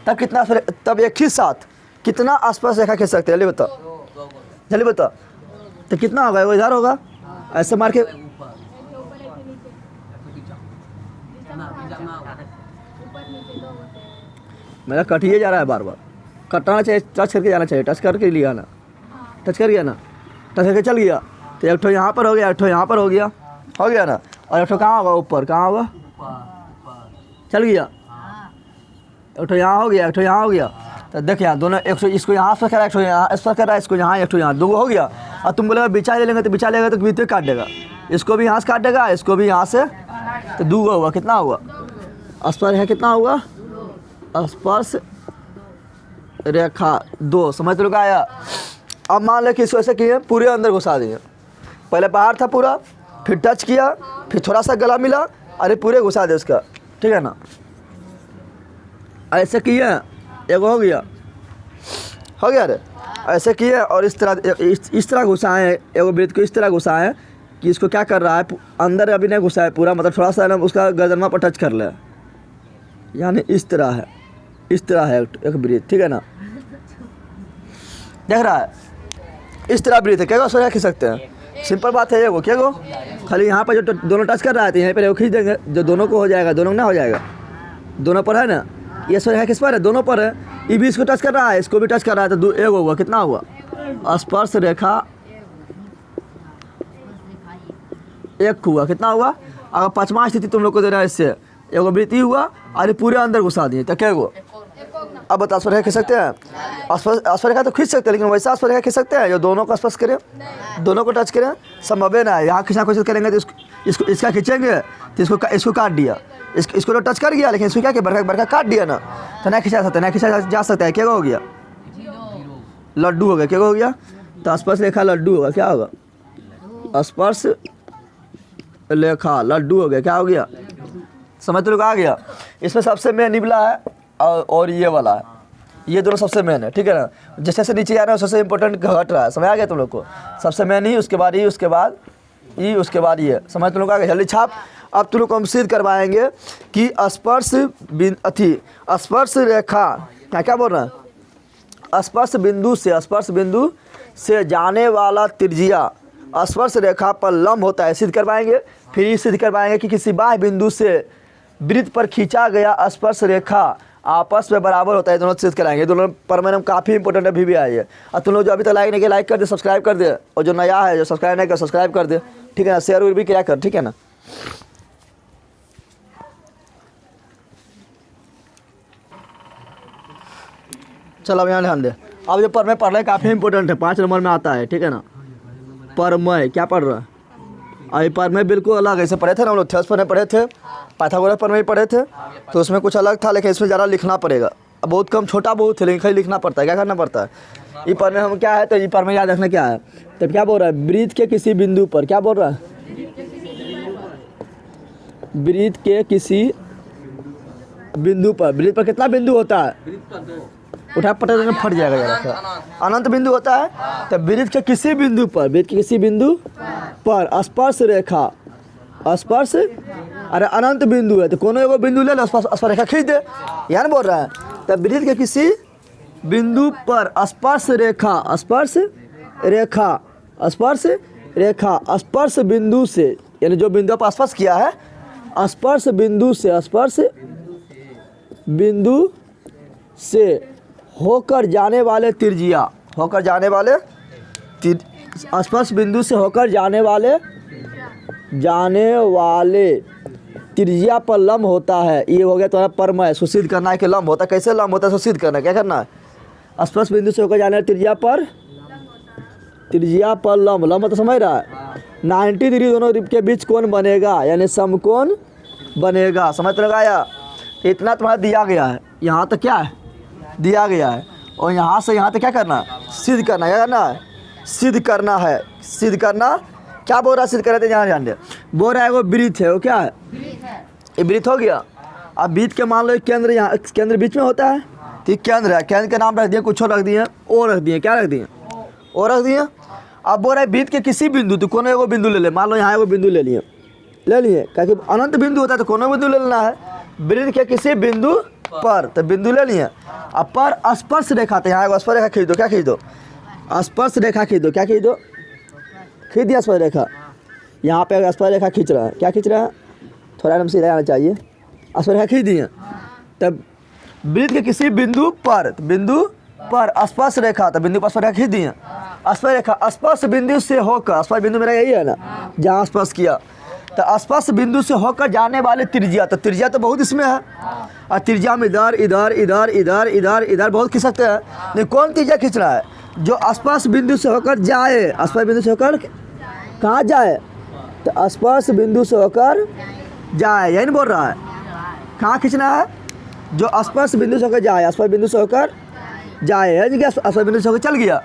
Speaker 1: तब कितना, तब एक ही साथ कितना स्पर्श रेखा खींच सकते हैं, जल्दी बता, जल्दी बता, तो कितना होगा, वो इधर होगा, ऐसे मार के, मेरा कटिए जा रहा है, बार बार कटना चाहिए, टच करके जाना चाहिए, टच करके लिया ना, टच कर गया ना, टच करके चल गया, तो एक ठो यहाँ पर हो गया, एक ठो यहाँ पर हो गया ना, और एक ठो कहाँ होगा, ऊपर कहाँ होगा, चल गया, एक ठो यहाँ हो गया, एक ठो यहाँ हो गया, तो देख यहाँ दोनों, एक ठो इसको यहाँ स्पर्श कर रहा है, एक ठो यहाँ स्पर्श कर रहा है, इसको यहाँ, एक ठो यहाँ, 2 गो हो गया। और तुम बोलेगा बिछा ले लेंगे, तो बिछा लेगा तो बीते काट देगा, इसको भी यहाँ से काट देगा, इसको भी यहाँ से, तो 2 गो हुआ, कितना हुआ, स्पर्श है कितना हुआ, स्पर्श रेखा 2, समझ लोग आया। अब मान ले कि इसको ऐसे किए, पूरे अंदर घुसा दिए, पहले बाहर था पूरा, फिर टच किया, फिर थोड़ा सा गला मिला, अरे पूरे घुसा दे उसका, ठीक है ना, ऐसे किए, एगो हो गया रे, ऐसे किए, और इस तरह घुसाए, एगो वृत्त को इस तरह घुसाए कि इसको क्या कर रहा है, अंदर अभी नहीं घुसा है पूरा, मतलब थोड़ा सा ना उसका गर्दनमा पर टच कर ले, यानी इस तरह है एक वृत्त, ठीक है ना, देख रहा है, इस तरह वृत्त है, क्या स्पर्श खींच सकते हैं, सिंपल बात है, ये वो क्या गो, खाली यहाँ पर जो दोनों टच कर रहा है, तो यहाँ पर एगो खींच देंगे, जो दोनों को हो जाएगा, दोनों ना हो जाएगा, दोनों पर है ना, ये स्पर्श रेखा किस पर है, दोनों पर है, ये भी इसको टच कर रहा है, इसको भी टच कर रहा है, तो 1 हुआ, कितना हुआ, स्पर्श रेखा 1 हुआ, कितना हुआ। अगर 5वां स्थिति तुम लोग को देना है, इससे एगो वृत्ति हुआ, अरे पूरे अंदर घुसा दिए, तो क्या गो, अब बता स्पर्श रेखा खींच सकते हैं, स्पर्श रेखा तो खींच सकते हैं, लेकिन वैसा स्पर्श रेखा खींच सकते हैं जो दोनों का स्पर्श करें, दोनों को टच करें, संभव है ना, यहाँ खींचना कोशिश करेंगे तो इसको इसका खींचेंगे तो इसको काट दिया, इसको तो टच कर गया, लेकिन इसको क्या किया, बरका काट दिया ना, तो नहीं खींचा सकता, नहीं खींचा जा सकता है। क्या हो गया, लड्डू हो गया। क्या हो गया, तो स्पर्श रेखा लड्डू होगा। क्या होगा, स्पर्श रेखा लड्डू हो गया। क्या हो गया, समझ तो लोग आ गया। इसमें सबसे मेन निबला है और ये वाला है, ये दोनों सबसे मेन है, ठीक है ना। जैसे जैसे नीचे आ रहा है सबसे इंपॉर्टेंट घट रहा है, समझ आ गया तुम लोग को। सबसे मेन ही, उसके बाद ई, उसके बाद ई, उसके बाद ये, समझ तुम लोग आ गया। जल्दी छाप। अब तुम लोग को हम सिद्ध करवाएंगे कि स्पर्श रेखा क्या क्या बोल रहा है, स्पर्श बिंदु से जाने वाला त्रिज्या स्पर्श रेखा पर लंब होता है, सिद्ध करवाएंगे। फिर ये सिद्ध करवाएंगे कि किसी बाह्य बिंदु से वृत्त पर खींचा गया स्पर्श रेखा आपस में बराबर होता है। दोनों सिद्ध कराएंगे। दोनों परमानेंट काफ़ी इंपॉर्टेंट अभी भी आई है। और तुम लोग जो अभी तक लाइक नहीं किया लाइक कर दे, सब्सक्राइब कर दे, और जो नया है जो सब्सक्राइब नहीं कर सब्सक्राइब कर दे, ठीक है ना। शेयर भी क्या कर, ठीक है ना। चलो अब यहाँ ध्यान दे। अब जो परमय पढ़ रहे हैं काफ़ी इंपॉर्टेंट है, 5 नंबर में आता है, ठीक है ना। परमय क्या पढ़ रहा है, अभी परमय बिल्कुल अलग। ऐसे पढ़े थे ना हम लोग, थ्योरस परमय पढ़े थे, पाइथागोरस परमय पढ़े थे, तो उसमें कुछ अलग था, लेकिन इसमें ज़्यादा लिखना पड़ेगा। अब बहुत कम, छोटा बहुत है, लेकिन खाली लिखना पड़ता है। क्या करना पड़ता है, ये परमय हम क्या है, तो ये परमय याद रखना क्या है। तब क्या बोल रहा है, वृत्त के किसी बिंदु पर, क्या बोल रहा है, वृत्त के किसी बिंदु पर। वृत्त पर कितना बिंदु होता है, उठा पटा देना फट जाएगा जरा, अनंत बिंदु होता है। तो वृत्त के किसी बिंदु पर, वृत्त के किसी बिंदु पर स्पर्श रेखा, स्पर्श, अरे अनंत बिंदु है तो कोनो एगो बिंदु ले लो, स्पर्श रेखा खींच दे, यार बोल रहा है। तो वृत्त के किसी बिंदु पर स्पर्श रेखा, स्पर्श रेखा, स्पर्श रेखा स्पर्श बिंदु से, यानी जो बिंदु पर स्पर्श किया है, स्पर्श बिंदु से, स्पर्श बिंदु से होकर जाने वाले त्रिज्या, होकर जाने वाले स्पर्श बिंदु से होकर जाने वाले त्रिज्या पर लंब होता है। ये हो गया तुम्हारा परमय। सुसिद्ध करना है कि लंब होता है। कैसे लंब होता है, सुसिद्ध करना है। क्या करना है, स्पर्श बिंदु से होकर जाने वाले त्रिज्या पर लंब तो समझ रहा है। 90 डिग्री दोनों के बीच कोण बनेगा, यानी समकोण बनेगा। समझ लगाया। इतना तुम्हारा दिया गया है, यहाँ तक क्या है दिया गया है, और यहाँ से यहाँ तक क्या करना है, सिद्ध करना है। क्या करना है, सिद्ध करना है। सिद्ध करना क्या बोल रहा है, सिद्ध कर रहे थे, यहाँ ध्यान दे। बोल रहा है वो वृत्त है, वो क्या है, ये वृत्त हो गया। अब वृत्त के मान लो केंद्र, यहाँ केंद्र बीच में होता है, ठीक, केंद्र है। केंद्र का नाम रख दिए, कुछ और रख दिए, ओ रख दिए, क्या रख दिए, ओ रख दिए। अब बोल रहा है वृत्त के किसी बिंदु, तो कोनो एगो बिंदु ले ले। मान लो यहाँ एगो बिंदु ले लिए, क्योंकि अनंत बिंदु होता है तो कोनो बिंदु ले लेना है। वृत्त के किसी बिंदु पर, तो बिंदु ले लिए। अब पर स्पर्श रेखा, तो यहाँ स्पर्श रेखा खींच दो। क्या खींच दो, स्पर्श रेखा खींच दो। क्या खींच दो, खींच दिया स्पर्श रेखा। यहाँ पे स्पर्श रेखा खींच रहा है, क्या खींच रहा है, थोड़ा एकदम सीधा आना चाहिए। स्पर्श रेखा खींच दिए। तब वृत्त के किसी बिंदु पर, तो बिंदु पर स्पर्श रेखा, तो बिंदु पर स्पर्श रेखा खींच दिए। स्पर्श रेखा स्पर्श बिंदु से होकर, स्पर्श बिंदु मेरा यही है ना, जहाँ स्पर्श किया, तो स्पर्श बिंदु से होकर जाने वाले त्रिज्या, तो त्रिज्या तो बहुत इसमें है, और त्रिज्या में इधर इधर इधर इधर इधर इधर बहुत खींच सकते हैं। नहीं, कौन त्रिज्या खींचना है, जो स्पर्श बिंदु से होकर जाए। स्पर्श बिंदु से होकर कहाँ जाए, तो स्पर्श बिंदु से होकर जाए, यही नहीं बोल रहा है। कहाँ खींचना है, जो स्पर्श बिंदु से होकर जाए, स्पर्श बिंदु से होकर जाए, यानी कि स्पर्श बिंदु से होकर चल गया।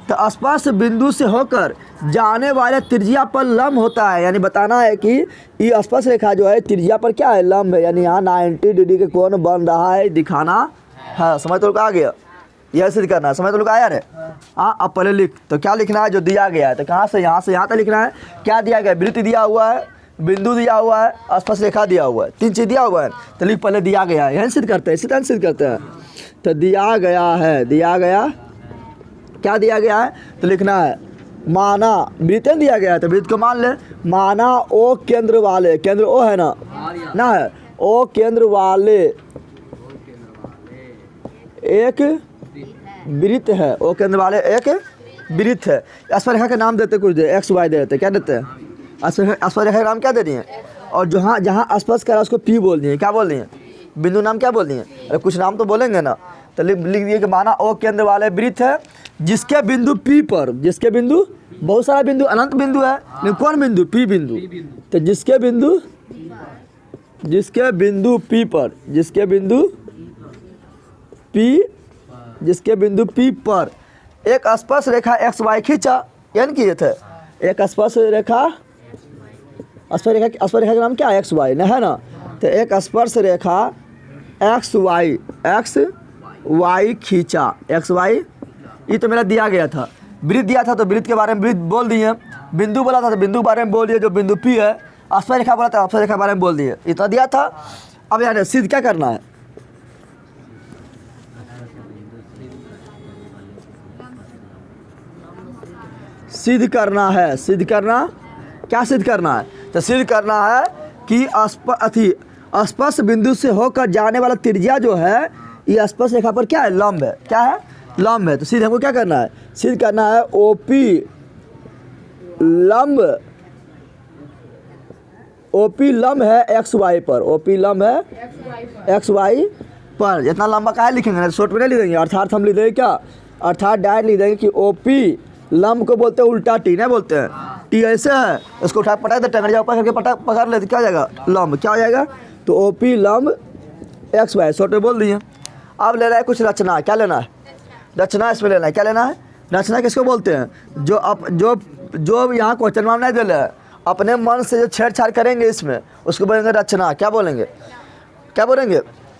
Speaker 1: तो स्पर्श बिंदु से होकर जाने वाले त्रिज्या पर लंब होता है, यानी बताना है कि ये स्पर्श रेखा जो है त्रिज्या पर क्या है, लंब है, यानी यहाँ 90 डिग्री के कोण बन रहा है, दिखाना है। समझ तो लोग आ गया, यह सिद्ध करना है। समझ तो लोग आया रे। हाँ, अब पहले लिख, तो क्या लिखना है, जो दिया गया है, तो कहाँ से यहाँ तक लिखना है। क्या दिया गया, वृत्त दिया हुआ है, बिंदु दिया हुआ है, स्पर्श रेखा दिया हुआ है, 3 चीज़ दिया हुआ है। तो लिख पहले दिया गया है, यही सिद्ध करते हैं, इसी तरह सिद्ध करते हैं। तो दिया गया है, दिया गया, क्या दिया गया है, तो लिखना है माना, वृत्त दिया गया है, तो वृत्त को मान ले। माना ओ केंद्र वाले, केंद्र ओ है ना है, ओ केंद्र वाले एक वृत्त है, ओ केंद्र वाले एक वृत्त है। स्पर्श रेखा का नाम देते कुछ दे, एक्स वाई देते, क्या देते हैं, स्पर्श रेखा का नाम क्या दे दिए, और जहाँ जहाँ स्पर्श करा उसको पी बोल दिए। क्या बोल दिए, बिंदु नाम क्या बोल दिए, अरे कुछ नाम तो बोलेंगे ना। तो लिख दिए कि माना ओ केंद्र वाले वृत्त है, जिसके बिंदु P पर, जिसके बिंदु, बहुत सारा बिंदु, अनंत बिंदु है, लेकिन कौन बिंदु? P बिंदु। तो जिसके बिंदु P पर, जिसके बिंदु P पर एक स्पर्श रेखा XY खींचा, यानी कि ये थे एक स्पर्श रेखा का नाम क्या है? XY ना, है ना। तो एक स्पर्श रेखा XY खींचा, XY ये तो मेरा दिया गया था, वृत्त दिया था तो वृत्त के बारे में वृत्त बोल दिए, बिंदु बोला था तो बिंदु के बारे में बोल दिए जो बिंदु P है, स्पर्श रेखा बोला था स्पर्श रेखा के बारे में बोल दिए, इतना दिया था। अब यार सिद्ध क्या करना है? सिद्ध करना है, क्या सिद्ध करना है? तो सिद्ध करना है कि स्पर्श बिंदु से होकर जाने वाला त्रिज्या जो है ये स्पर्श रेखा पर क्या है? लंब है। क्या है? लंब है। तो सिद्ध हमको क्या करना है? सिद्ध करना है OP लंब है XY पर, OP लंब है XY पर। जितना लंबा का है लिखेंगे ना, शॉर्ट में नहीं लिखेंगे, अर्थात हम लिख देंगे क्या? अर्थात डायरेक्ट लिख देंगे कि OP लंब को बोलते हैं उल्टा T, नहीं बोलते हैं T ऐसे है, उसको उठा पटा दे, टंगड़िया ऊपर करके पकड़ ले तो क्या हो जाएगा? लंब। क्या हो जाएगा? तो OP लंब XY, शॉर्ट में बोल दिए। अब लेना है कुछ रचना। क्या लेना है? रचना इसमें लेना है। क्या लेना है? रचना किसको बोलते हैं? जो यहाँ क्वेश्चन में नहीं दे, अपने मन से जो छेड़छाड़ करेंगे इसमें उसको बोलेंगे रचना। क्या बोलेंगे?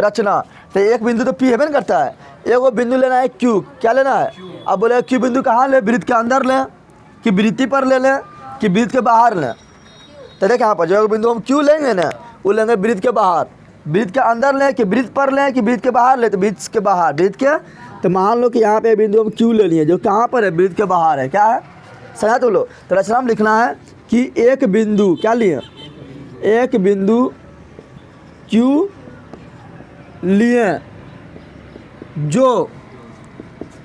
Speaker 1: रचना। तो एक बिंदु तो P है ना करता है, एक वो बिंदु लेना है Q। क्या लेना है? अब बोले Q बिंदु कहाँ ले? वृत्त के अंदर लें कि वृत्ति पर ले लें कि वृत्त के बाहर लें? तो देख यहाँ पर जो बिंदु हम Q लेंगे ना, वो लेंगे वृत्त के बाहर। वृत्त के अंदर लें कि वृत्त पर लें कि वृत्त के बाहर लें? तो वृत्त के बाहर। वृत्त के, तो मान लो कि यहाँ पे बिंदु हम Q ले लिए जो कहाँ पर है? वृत्त के बाहर है। क्या है? समझा तुम लोग? तो रचना में लिखना है कि एक बिंदु, क्या लिए? एक बिंदु Q लिए जो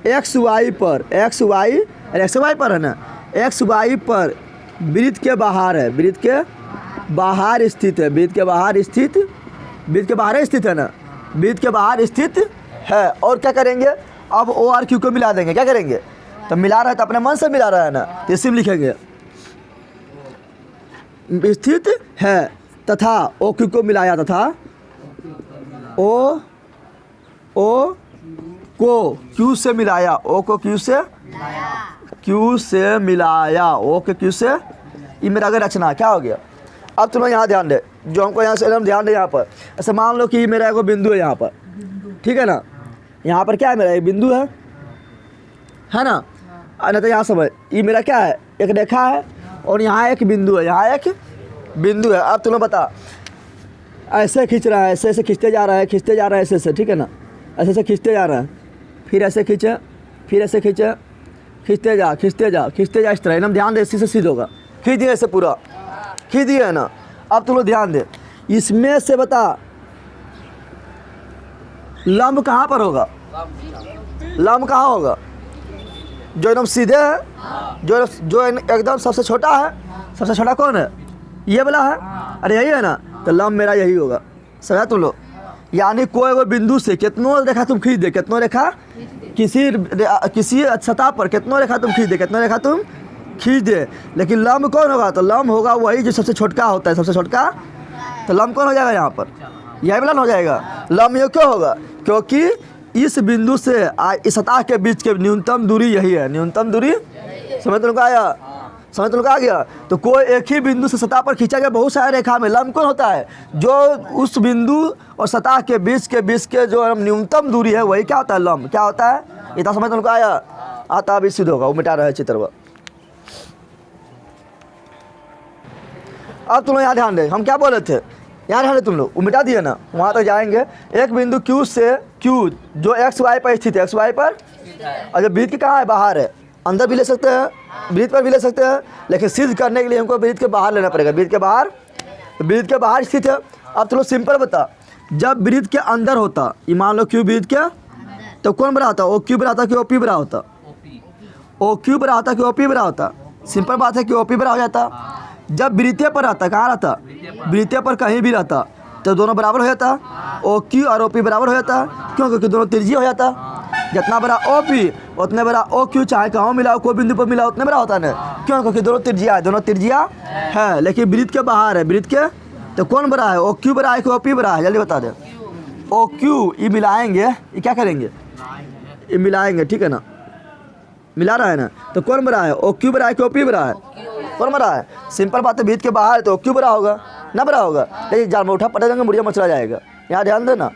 Speaker 1: XY पर है ना, XY पर वृत्त के बाहर है, वृत्त के बाहर स्थित है, वृत्त के बाहर स्थित है ना, वृत्त के बाहर स्थित है। और क्या करेंगे? अब O और Q को मिला देंगे। क्या करेंगे? तो मिला रहा है तो अपने मन से मिला रहा है ना, तो इसी में लिखेंगे स्थित है तथा OQ को मिलाया, तथा O को Q से मिलाया, O को Q से मिलाया, O के Q से। ये मेरा अगर रचना क्या हो गया? अब तुम यहाँ ध्यान दे, जो हमको यहाँ से एकदम ध्यान दे। यहाँ पर ऐसे मान लो कि मेरा एक बिंदु है यहाँ पर, ठीक है ना, यहाँ पर क्या है? मेरा एक बिंदु है ना। नहीं तो यहाँ समझ, ये मेरा क्या है? एक रेखा है और यहाँ एक बिंदु है, यहाँ एक बिंदु है। अब तुम्हें बता, ऐसे खींच रहा है, ऐसे खींचते जा रहा है, ऐसे, ठीक है ना, ऐसे खींचते जा रहा है, फिर ऐसे खींचे, फिर ऐसे खींचे, खींचते जा इस तरह। एकदम ध्यान दे, इसी से सीध होगा। खींच दिए ऐसे, पूरा खींच दिए है ना। अब तुम लोग ध्यान दे, इसमें से बता लंब कहाँ पर होगा? लंब कहाँ होगा? जो एकदम सीधे है, जो एकदम सबसे छोटा है। सबसे छोटा कौन है? ये वाला है। अरे यही है ना, तो लंब मेरा यही होगा। समझा तुम लोग? यानी कोई वो बिंदु से कितनों रेखा तुम खींच दे, कितनों रेखा किसी सतह पर कितनों रेखा तुम खींच दे, लेकिन लंब कौन होगा? तो लंब होगा वही जो सबसे छोटका होता है, सबसे छोटका। तो लंब कौन हो जाएगा यहाँ पर? यही वाला हो जाएगा। लंब ये क्यों होगा? क्योंकि इस बिंदु से इस सतह के बीच के न्यूनतम दूरी यही है, न्यूनतम दूरी। समझ तुम लोग आ गया? तो कोई एक ही बिंदु से सतह पर खींचा गया बहुत सारे रेखा में लंब कौन होता है? जो उस बिंदु और सतह के बीच के जो न्यूनतम दूरी है वही क्या होता है? लंब। क्या होता है? इतना समझ तुमको आया? आता अभी सिद्ध होगा, वो मिटा रहा है चित्र। अब तुम लोग यहाँ ध्यान दे, हम क्या बोले थे? यहाँ ध्यान दे तुम लोग, वो मिटा दिए ना, वहाँ तक जाएंगे। एक बिंदु Q से Q जो XY पर स्थित है, XY पर, और जो वृत्त कहाँ है? बाहर है। अंदर भी ले सकते हैं, वृत्त पर भी ले सकते हैं, लेकिन सिद्ध करने के लिए हमको वृत्त के बाहर लेना पड़ेगा। वृत्त के बाहर स्थित है। अब तुम लोग सिंपल बता, जब वृत्त के अंदर होता, ये मान लो Q वृत्त के, तो कौन बड़ा होता? OQ बड़ा होता कि OP बड़ा होता? OQ बड़ा होता कि OP बड़ा होता? सिंपल बात है कि OP बड़ा हो जाता। जब वृत्तीय पर रहता, कहाँ रहता? वृत्तीय पर कहीं भी रहता, तो दोनों बराबर हो जाता। OQ और OP बराबर हो जाता। क्यों? क्योंकि दोनों त्रिज्यीय हो जाता। जितना बड़ा ओ पी उतने बड़ा ओ क्यू, चाहे कहाँ मिला हो, कोई बिंदु पर मिला उतने बड़ा होता है ना। क्यों? क्योंकि दोनों त्रिज्या है, दोनों त्रिज्या है, लेकिन वृत्त के बाहर है। वृत्त के तो कौन बड़ा है? ओ क्यू बड़ा है कि ओ पी बड़ा है? जल्दी बता दे। ओ क्यू ये मिलाएंगे, ये क्या करेंगे? ये मिलाएंगे, ठीक है ना, मिला रहा है ना। तो कौन बड़ा है? ओ क्यू बड़ा है कि ओ पी बड़ा है? कौन बड़ा है? सिंपल बात है, वृत्त के बाहर है तो ओ क्यू बड़ा होगा ना, बड़ा होगा। लेकिन जाल में उठा पटा जाएंगे, मुड़िया मचला जाएगा। यहाँ ध्यान देना।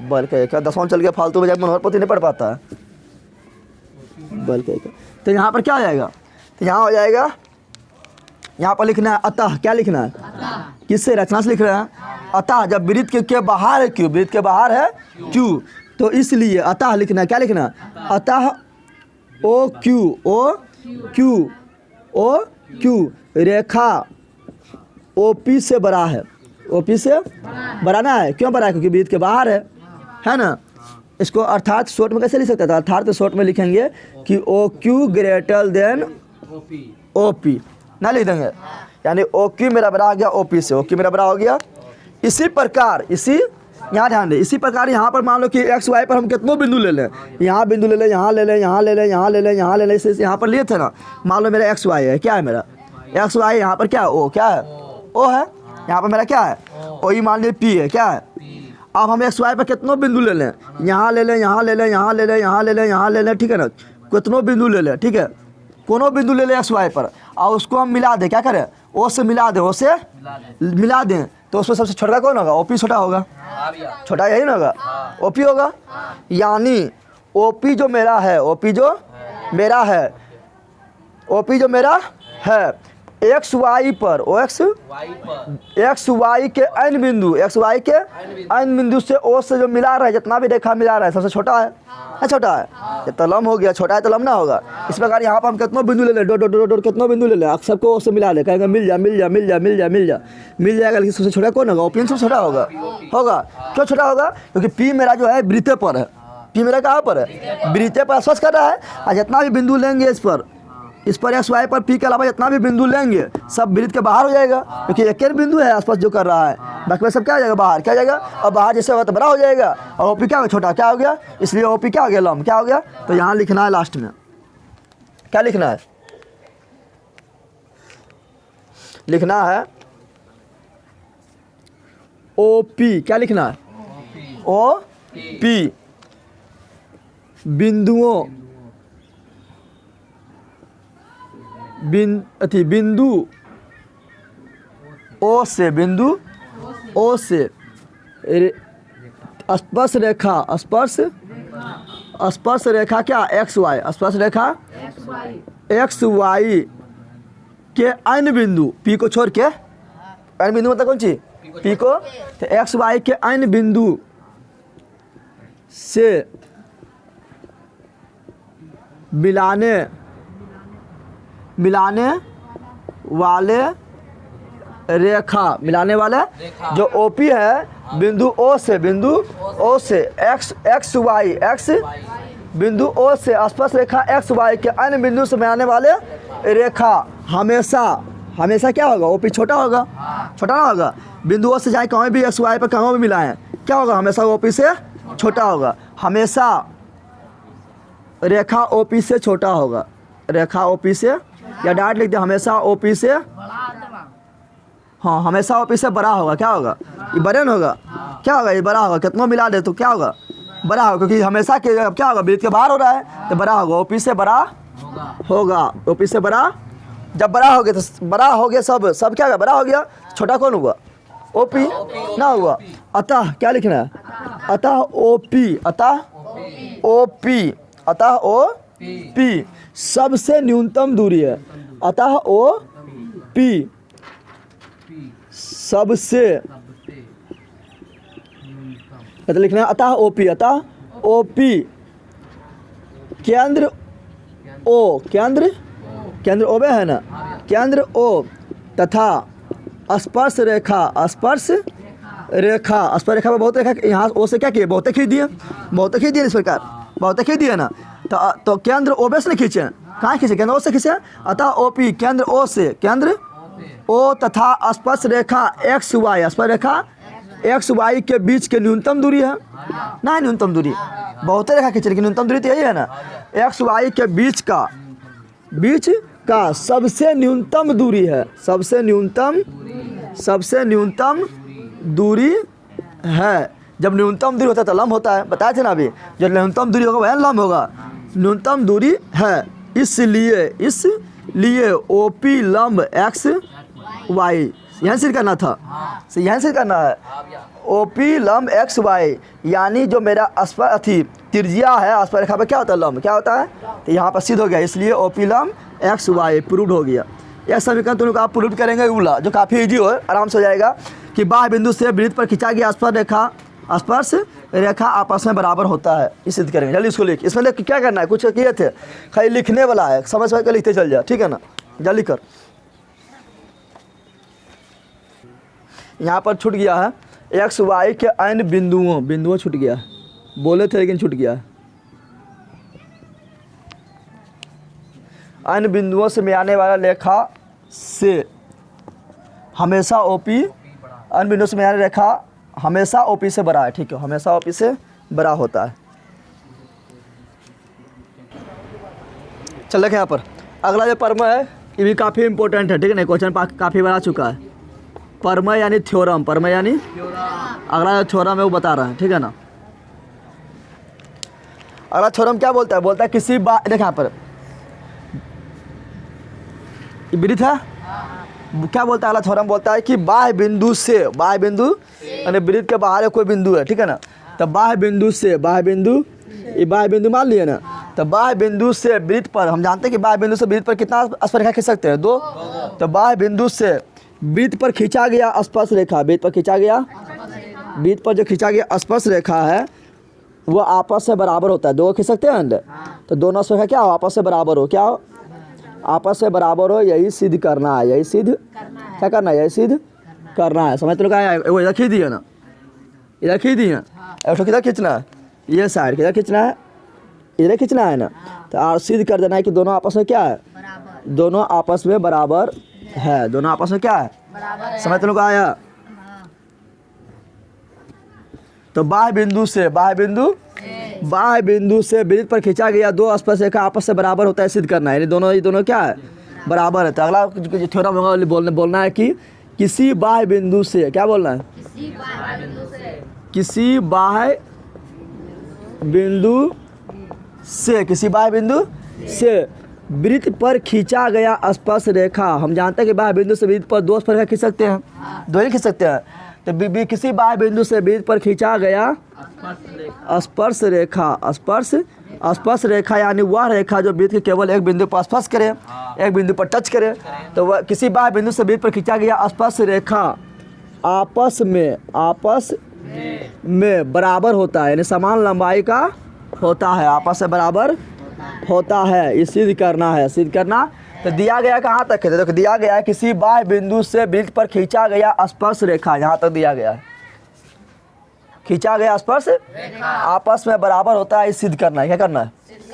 Speaker 1: बल्कि क्या 10वां चल गया फालतू बजाय, मनोहर पोथी नहीं पढ़ पाता है। बल्कि तो यहाँ पर क्या हो जाएगा? तो यहाँ हो जाएगा, यहाँ पर लिखना है अतः। क्या लिखना है? किससे? रचना से लिख रहे हैं। अतः जब वृत्त के बाहर है क्यू, वृत्त के बाहर है क्यू, तो इसलिए अतः लिखना है। क्या लिखना है? अतः O Q, O Q, O Q रेखा ओ पी से बड़ा है। ओ पी से बढ़ाना है। क्यों बड़ा है? क्योंकि वृत्त के बाहर है ना। इसको अर्थात शॉर्ट में कैसे लिख सकते थे? अर्थात शॉर्ट में लिखेंगे कि O Q greater than O P ना लिख देंगे। यानी ओ क्यू मेरा बड़ा हो गया ओ पी से, ओ क्यू मेरा बड़ा हो गया। इसी प्रकार, इसी यहाँ ध्यान दे, इसी प्रकार यहाँ पर मान लो कि एक्स वाई पर हम कितनों बिंदु ले लें, यहाँ बिंदु ले लें, यहाँ ले लें, यहाँ ले लें, यहाँ ले लें, यहाँ ले लें, इसे यहाँ पर लिए थे ना। मान लो मेरा एक्स वाई है, क्या है मेरा एक्स वाई, यहाँ पर क्या है? ओ, क्या है? ओ है। यहाँ पर मेरा क्या है? ओ ही मान लीजिए पी है, क्या है? अब हम एक्स वाई पर कितनों बिंदु ले लें, यहाँ ले लें, यहाँ ले लें, यहाँ ले लें, यहाँ ले लें, यहाँ ले लें, ठीक है ना, कितनों बिंदु ले लें, ठीक है, कोनो बिंदु ले लें एक्स वाई पर और उसको हम मिला दें। क्या करें? ओ से मिला दें, ओ से मिला दें, तो उसमें सबसे छोटा कौन होगा? ओ पी छोटा होगा, छोटा यही ना होगा, ओ पी होगा। यानी ओ पी जो मेरा है, ओ पी जो मेरा है, ओ पी जो मेरा है एक्स वाई पर, ओ एक्स वाई के अन्य बिंदु, एक्स वाई के अन्य बिंदु से ओ से जो मिला रहा है, जितना भी रेखा मिला रहा है, सबसे छोटा है, छोटा है। ये तो लम हो गया, छोटा है तो लम ना होगा। इस प्रकार यहाँ पर हम कितनों बिंदु ले लें, डॉट डॉट डॉट डॉट कितनों बिंदु ले लें, आप सबको ओ से मिला दे, कहेंगे मिल जा मिल जा मिल जा मिल जा मिल जा, मिल जाएगा। लेकिन सबसे छोटा कौन होगा? ओ पी सबसे छोटा होगा। क्यों छोटा होगा? क्योंकि पी मेरा जो है वृत्त पर है, पी मेरा कहाँ पर है? वृत्त पर स्पर्श कर रहा है। और जितना भी बिंदु लेंगे इस पर एक्स वाई पर पी के अलावा जितना भी बिंदु लेंगे सब वृत्त के बाहर हो जाएगा, क्योंकि एक ही बिंदु है आसपास जो कर रहा है, बाकी में सब क्या हो जाएगा? बाहर। क्या हो जाएगा? और बाहर जैसे होगा तो बड़ा हो जाएगा, और ओपी क्या हो गया? छोटा। क्या हो गया? इसलिए ओपी क्या हो गया? लम। क्या हो गया? तो यहाँ लिखना है लास्ट में, क्या लिखना है? लिखना है ओ पी। क्या लिखना है? ओ पी बिंदुओं बिंदु ओ से, बिंदु ओ से स्पर्श रेखा, स्पर्श रेखा क्या? एक्स वाई, स्पर्श रेखा एक्स वाई के अन्य बिंदु, पी को छोड़ के, अन्य बिंदु मतलब कौन चीज? पी को, तो एक्स वाई के अन्य बिंदु से मिलाने वाले रेखा, मिलाने वाले जो ओपी है बिंदु ओ से, बिंदु ओ से एक्स वाई, एक्स बिंदु ओ से स्पर्श रेखा एक्स वाई के अन्य बिंदु से मिलाने वाले रेखा हमेशा क्या होगा? ओपी छोटा होगा, छोटा ना होगा। बिंदु ओ से जाए कहीं भी एक्स वाई पर कहीं भी मिलाएं, क्या होगा? हमेशा ओपी से छोटा होगा। हमेशा रेखा ओपी से छोटा होगा, रेखा ओपी से, या डायरेक्ट लिख दे हमेशा ओपी से, हाँ हमेशा ओपी से बड़ा होगा। क्या होगा? ये बड़े न होगा, क्या होगा? ये बड़ा होगा। कितना मिला दे तो क्या होगा? बड़ा होगा, क्योंकि हमेशा के क्या होगा? वृत्त के बाहर हो रहा है तो बड़ा होगा, ओपी से बड़ा होगा। ओपी से बड़ा, जब बड़ा हो गया तो बड़ा हो गया, सब क्या होगा? बड़ा हो गया। छोटा कौन हुआ? ओपी ना हुआ। अतः क्या लिखना है? अतः ओपी, अतः ओपी, अतः ओ पी सबसे न्यूनतम दूरी है। अतः ओ पी सबसे, मतलब लिखना है अतः ओ पी, अतः ओ पी केंद्र ओ, केंद्र ओ में है ना, केंद्र ओ तथा स्पर्श रेखा में बहुत रेखा, यहाँ ओ से क्या किए? बहुत खींच दिए इस प्रकार, बहुत खींच दिए ना। तो केंद्र ओ में से नहीं खींचे, कहाँ खींचे? केंद्र ओ से खींचे। अतः ओ पी केंद्र ओ से, केंद्र ओ तथा स्पर्श रेखा एक्स वाई, स्पर्श रेखा एक्स वाई के बीच के न्यूनतम दूरी है ना, न्यूनतम दूरी बहुत रेखा खींचने की न्यूनतम दूरी तो यही है ना। एक्स वाई के बीच का सबसे न्यूनतम दूरी है, सबसे न्यूनतम दूरी है। जब न्यूनतम दूरी होता है तो लंब होता है, बताए थे ना अभी, जो न्यूनतम दूरी होगा वह लंब होगा। न्यूनतम दूरी है, इसलिए ओपी लंब एक्स वाई, यहाँ से करना था, यहाँ से करना है। ओपी लंब एक्स वाई यानी जो मेरा त्रिज्या है स्पर्शरेखा पे क्या होता है, लंब क्या होता है, तो यहाँ पर सिद्ध हो गया, इसलिए ओपी लंब एक्स वाई प्रूव्ड हो गया। यह समीकरण तुम लोग आप प्रूव करेंगे उला, जो काफ़ी इजी हो, आराम से हो जाएगा कि बाह्य बिंदु से वृत्त पर खिंचा गया स्पर्श रेखा आपस में बराबर होता है, ये सिद्ध करेंगे। जल्दी इसको लिख, इसमें लिख क्या करना है, कुछ किए थे, खाली लिखने वाला है, समझ कर लिखते चल जाए, ठीक है ना। जल्दी कर, यहाँ पर छूट गया है एक्स वाई के अन्य बिंदुओं छूट गया है, बोले थे लेकिन छूट गया है। अन्य बिंदुओं से मिलाने वाला रेखा से हमेशा ओपी, अन्य बिंदुओं से मिलाने रेखा हमेशा ओपी से बड़ा है, ठीक है, हमेशा ओपी से बड़ा होता है। चल रखे यहाँ पर अगला जो परमय है ये भी काफ़ी इंपॉर्टेंट है, ठीक है ना, क्वेश्चन काफ़ी बड़ा चुका है। परमय यानी थ्योरम, परमय यानी अगला जो थ्योरम है वो बता रहा है, ठीक है ना। अगला थ्योरम क्या बोलता है, बोलता है किसी देख यहाँ पर वृत्त है, क्या बोलता है अगला थ्योरम, बोलता है कि बाह्य बिंदु यानी वृत्त के बाहर कोई बिंदु है, ठीक है ना, तो बाह्य बिंदु मान लिए ना, तो बाह्य बिंदु से वृत्त पर, हम जानते हैं कि बाह्य बिंदु से वृत्त पर कितना स्पर्शरेखा खींच सकते हैं, 2। तो बाह्य बिंदु से वृत्त पर खींचा गया स्पर्श रेखा, वृत्त पर जो खींचा गया स्पर्श रेखा है वो आपस से बराबर होता है, 2 खींच सकते हैं, तो दोनों स्पर्शरेखा क्या हो, आपस से बराबर हो, क्या हो, आपस से बराबर हो, यही सिद्ध करना है, यही सिद्ध क्या करना है, यही सिद्ध करना है। समझ तो क्या, वो इधर खींच दिए ना, इधर खींच दिए, किधर खींचना है, ये साइड किधर खींचना है, इधर खींचना है ना, तो और सिद्ध कर देना है कि दोनों आपस में क्या है, दोनों आपस में बराबर है, दोनों आपस में क्या है, समझ तो आया। तो बाह्य बिंदु से वृत्त पर खींचा गया 2 स्पर्शरेखा आपस से बराबर होता है, सिद्ध करना है, यानी दोनों क्या है, बराबर है। तो अगला जो थ्योरम होगा बोलना है कि किसी बाह्य बिंदु से, क्या बोलना है, किसी बाह्य बिंदु से वृत्त पर खींचा गया स्पर्श रेखा, हम जानते हैं कि बाह्य बिंदु से वृत्त पर 2 स्पर्शरेखा खींच सकते हैं, 2 ही खींच सकते हैं। तो किसी बाह्य बिंदु से वृत्त पर खींचा गया स्पर्श रेखा यानी वह रेखा जो वृत्त के केवल एक बिंदु पर स्पर्श करे, एक बिंदु पर टच करे, तो वह किसी बाह्य बिंदु से वृत्त पर खींचा गया स्पर्श रेखा आपस में बराबर होता है, यानी समान लंबाई का होता है, आपस से बराबर होता है, ये सिद्ध करना। तो दिया गया कहाँ तक है, देखो दिया गया है किसी बाह्य बिंदु से वृत्त पर खींचा गया स्पर्श रेखा, यहाँ तक दिया गया है, खींचा गया स्पर्श आपस में बराबर होता है, ये सिद्ध करना है, क्या करना है,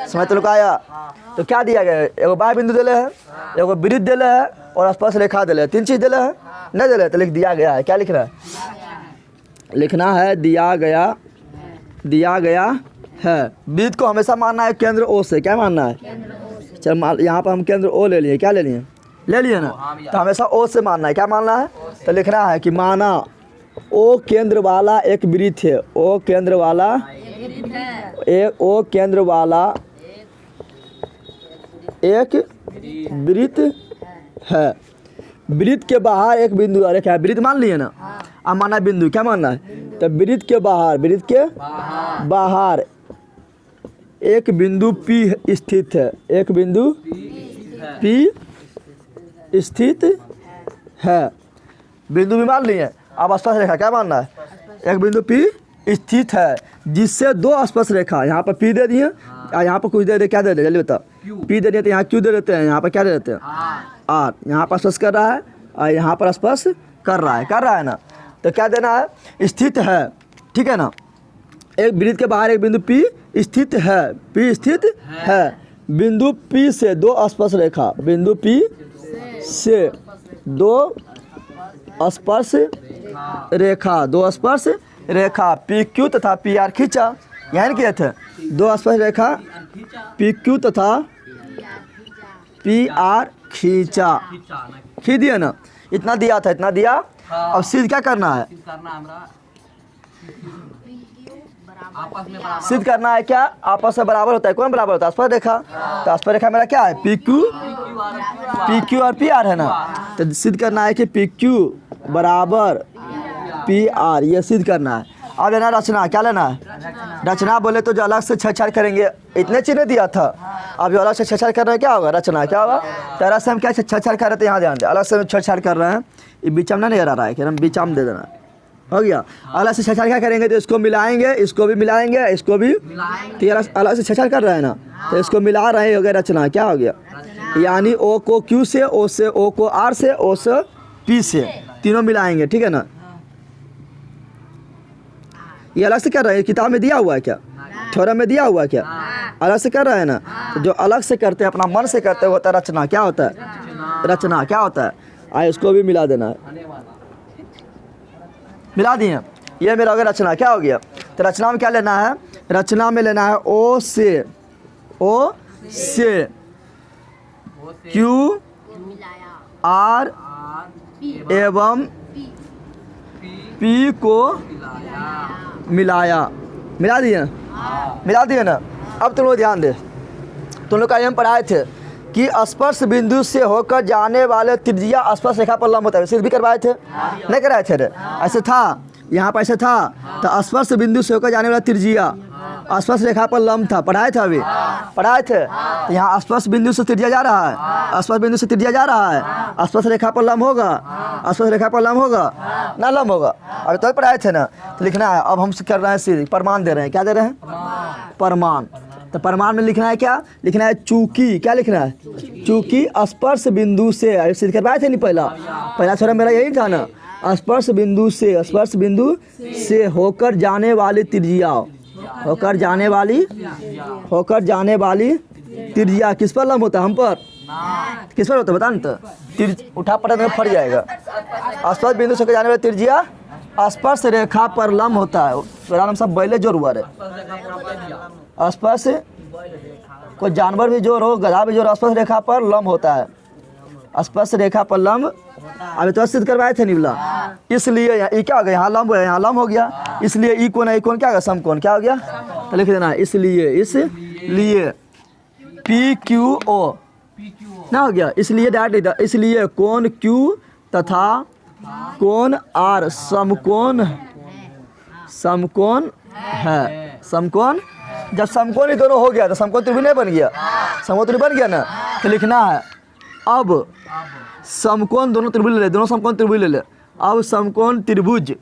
Speaker 1: समझ तो आया। तो क्या दिया गया है, एगो बाह्य बिंदु दिले है, एगो वृत्त दिले है और स्पर्श रेखा दिले है, 3 चीज़ दिले है, नहीं दिले तो लिख दिया गया है, क्या लिख रहा है, लिखना है दिया गया है। वृत्त को हमेशा मानना है केंद्र ओ से, क्या मानना है, चल यहाँ पर हम केंद्र ओ ले लिए, क्या ले लिए ना, तो हमेशा ओ से मानना है, क्या मानना है, तो लिखना है कि माना ओ केंद्र वाला एक वृत्त है, ओ केंद्र वाला एक वृत्त है, वृत्त के बाहर एक बिंदु रेखा है, वृत्त मान लिए ना, अब माना बिंदु, क्या मानना है, तो वृत्त के बाहर एक बिंदु P स्थित है, एक बिंदु P स्थित है, बिंदु भी मान लिए। अब स्पर्श रेखा क्या मानना है, एक बिंदु P स्थित है जिससे 2 स्पर्श रेखा, यहाँ पर P दे दिए और यहाँ पर कुछ दे, क्या दे जल्दी बताओ, P दे दिए तो यहाँ Q दे देते हैं, यहाँ पर क्या दे देते हैं R, यहाँ पर स्पर्श कर रहा है और यहाँ पर स्पर्श कर रहा है ना, तो क्या देना है, स्थित है, ठीक है ना, एक वृत्त के बाहर एक बिंदु P स्थित है, बिंदु P से 2 स्पर्श रेखा, बिंदु P से 2 स्पर्श रेखा, दो स्पर्श रेखा पी क्यू तथा पी आर खींचा। यानी क्या थे, दो स्पर्श रेखा पी क्यू तथा पी आर खींचा, खींच दिया ना, इतना दिया था, इतना दिया। अब सिद्ध क्या करना है,
Speaker 2: आपस में बराबर
Speaker 1: सिद्ध करना है क्या, आपस में बराबर होता है, कौन बराबर होता है, स्पर्श रेखा। तो स्पर्श रेखा मेरा क्या है, पी क्यू और पी आर है ना। तो सिद्ध करना है कि पी क्यू बराबर पी आर, ये सिद्ध करना है। अब लेना रचना, क्या लेना है, रचना बोले तो जो अलग से छेड़छाड़ करेंगे, इतने चिन्ह दिया था। अब जो अलग से छेड़छाड़ कर रहे हैं क्या होगा, रचना क्या होगा। तरह से हम क्या छेड़छाड़ कर रहे थे, यहाँ ध्यान दे, अलग से छेड़छाड़ कर रहे हैं, ये बीचम ना नहीं आ रहा है कि हम बीचम दे देना, हो गया। अलग से छेड़छाड़ क्या करेंगे, तो इसको मिलाएंगे, इसको भी मिलाएंगे, इसको भी, तो अलग से छेड़छाड़ कर रहे हैं ना, तो इसको मिला रहे हो गया, रचना क्या हो गया। यानी ओ को क्यू से, ओ से ओ को आर से, ओ से पी से, तीनों मिलाएंगे, ठीक है ना। ये अलग से कर रहे हैं, किताब में दिया हुआ है क्या, थ्योरम में दिया हुआ है क्या, अलग से कर रहे हैं ना। तो जो अलग से करते हैं, अपना मन से करते हैं, होता है रचना, क्या होता है, रचना क्या होता है। आए इसको भी मिला देना है, मिला दिए, ये मेरा हो गया रचना, क्या हो गया। तो रचना में क्या लेना है, रचना में लेना है ओ से क्यू आर एवं पी को मिलाया, मिला दिए ना। अब तुम लोग ध्यान दे, तुम लोग का हम पढ़ाए थे कि स्पर्श बिंदु से होकर जाने वाले त्रिज्या स्पर्श रेखा पर लंब होता है, सिद्ध भी करवाए थे, नहीं कराए थे रे, ऐसे था, यहाँ पर ऐसे था। तो स्पर्श बिंदु से होकर जाने वाला त्रिज्या स्पर्श रेखा पर लंब था, पढ़ाए थे, अभी पढ़ाए थे। तो यहाँ स्पर्श बिंदु से त्रिज्या जा रहा है, स्पर्श बिंदु से त्रिज्या जा रहा है, स्पर्श रेखा पर लंब होगा, स्पर्श रेखा पर लंब होगा ना, लंब होगा, अभी तो पढ़ाए थे ना। तो लिखना है, अब हम कर रहे हैं सिद्ध, प्रमाण दे रहे हैं, क्या दे रहे हैं, प्रमाण। तो प्रमाण में लिखना है क्या, लिखना है चूंकि, क्या लिखना है, चूंकि स्पर्श बिंदु से, सिद्ध करवाए थे नहीं, पहला थोड़ा मेरा यही था ना, स्पर्श बिंदु से होकर जाने वाली त्रिज्या, होकर जाने वाली त्रिज्या किस पर लंब होता है, हम पर, किस पर होता है बता ना, तो उठा पटा तो फट जाएगा। स्पर्श बिंदु से होकर जाने वाली त्रिज्या स्पर्श रेखा पर लंब होता है। मेरा नाम सब बैले जोर हुआ रे, स्पर्श कोई जानवर भी जोर हो, गधा भी जोर, स्पर्श रेखा पर लंब होता है, स्पर्श रेखा पर लंब। अभी तो सिद्ध करवाए थे निबला, इसलिए ये क्या हो गया, यहाँ लंब है, यहाँ लंब हो गया, इसलिए ई कोण है, ई कोण क्या हो गया, समकोण, क्या हो गया। तो लिख देना, इसलिए पी क्यू ओ ना हो गया, इसलिए डायरेक्ट, इसलिए कोण क्यू तथा कोण आर समकोण है, समकोण। जब समकोण ही दोनों हो गया तो समकोण त्रिभुज नहीं बन गया, समकोण त्रिभुज बन गया ना। तो लिखना है अब समकोण दोनों त्रिभुज ले ले, दोनों समकोण त्रिभुज ले ले। अब समकोण त्रिभुज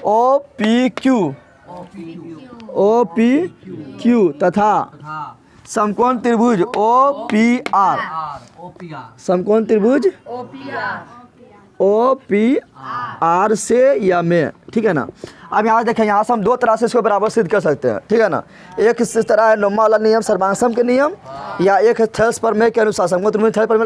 Speaker 1: ओ पी क्यू तथा समकोण त्रिभुज ओ पी आर, समकोण त्रिभुज ओ पी आर से या में, ठीक है ना। अब यहाँ देखें, यहाँ से हम दो तरह से इसको बराबर सिद्ध कर सकते हैं, ठीक है ना। एक इस तरह है नोमा वाला नियम, सर्वांगसम के नियम, या एक है थेल्स प्रमेय के अनुसार, समकोण त्रिभुज थेल्स प्रमेय,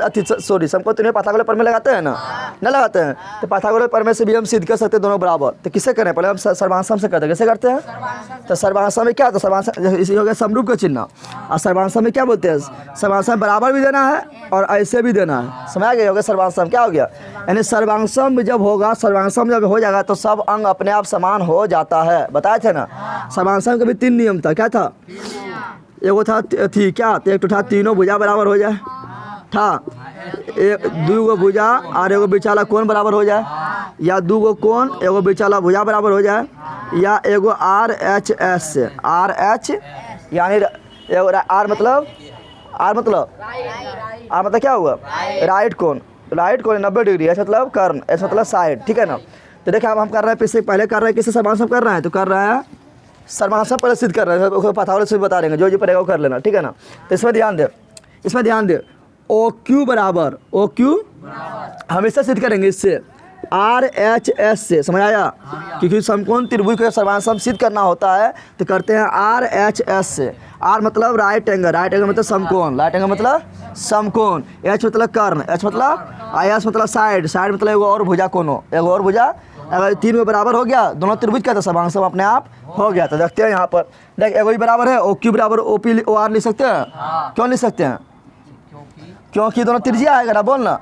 Speaker 1: समकोण त्रिभुज पाइथागोरस प्रमेय लगाते हैं ना, न लगाते हैं। तो पाइथागोरस प्रमेय से भी हम सिद्ध कर सकते हैं दोनों बराबर। तो किससे करें, पहले हम सर्वांगसम से करते हैं, कैसे करते हैं। तो सर्वांगसम में क्या होता है, सर्वांगसम इसी हो गया समरूप का चिन्ह, और सर्वांगसम में क्या बोलते हैं, सर्वांगसम बराबर भी देना है और ऐसे भी देना है, समझ गए, हो गया सर्वांगसम, क्या हो गया। यानी सर्वांगसम जब होगा, सर्वांगसम जब हो जाएगा तो सब अंग अपने आप समान हो जाता है, बताए थे ना। सर्वांगसम के भी तीन नियम था, क्या था, एगो था थी क्या, तो एक तो था तीनों भुजा बराबर हो जाए था, एक दूगो भुजा और एगो बिचाला कोण बराबर हो जाए, या दूगो कोण एगो बिचाला भुजा बराबर हो जाए, या एगो आर एच एस से, आर एच यानी एगो आर मतलब क्या हुआ, राइट कोण 90 डिग्री, ऐसा मतलब कर्ण, ऐसा मतलब साइड, ठीक है ना। तो देखिए अब हम कर रहे हैं, इससे पहले कर रहे हैं किससे, सर्वांगसम कर रहे हैं, तो कर रहे हैं सर्वांगसम पहले सिद्ध कर रहे हैं, पाइथागोरस से बता देंगे, जो पड़ेगा वो कर लेना, ठीक है ना। तो इसमें ध्यान दे, ओ क्यू बराबर, ओ क्यू हम इससे सिद्ध करेंगे, इससे आर एच एस से, समझ आया, क्योंकि समकोण त्रिभुज को सर्वांगसम सिद्ध करना होता है तो करते हैं आर एच एस से। आर मतलब राइट एंगल मतलब समकोण, राइट एंगल मतलब समकोण, एच मतलब कर्ण, एच मतलब आई एस मतलब साइड मतलब एगो और भुजा कोनो, एगो और भुजा अगर 3 में बराबर हो गया, दोनों त्रिभुज का तो सर्वांग सम अपने आप हो गया। तो देखते हैं यहाँ पर, देख एगो ही बराबर है, ओ क्यू बराबर ओ पी ओ आर लिख सकते हैं। क्यों लिख सकते हैं? क्योंकि दोनों त्रिज्या है, बोलना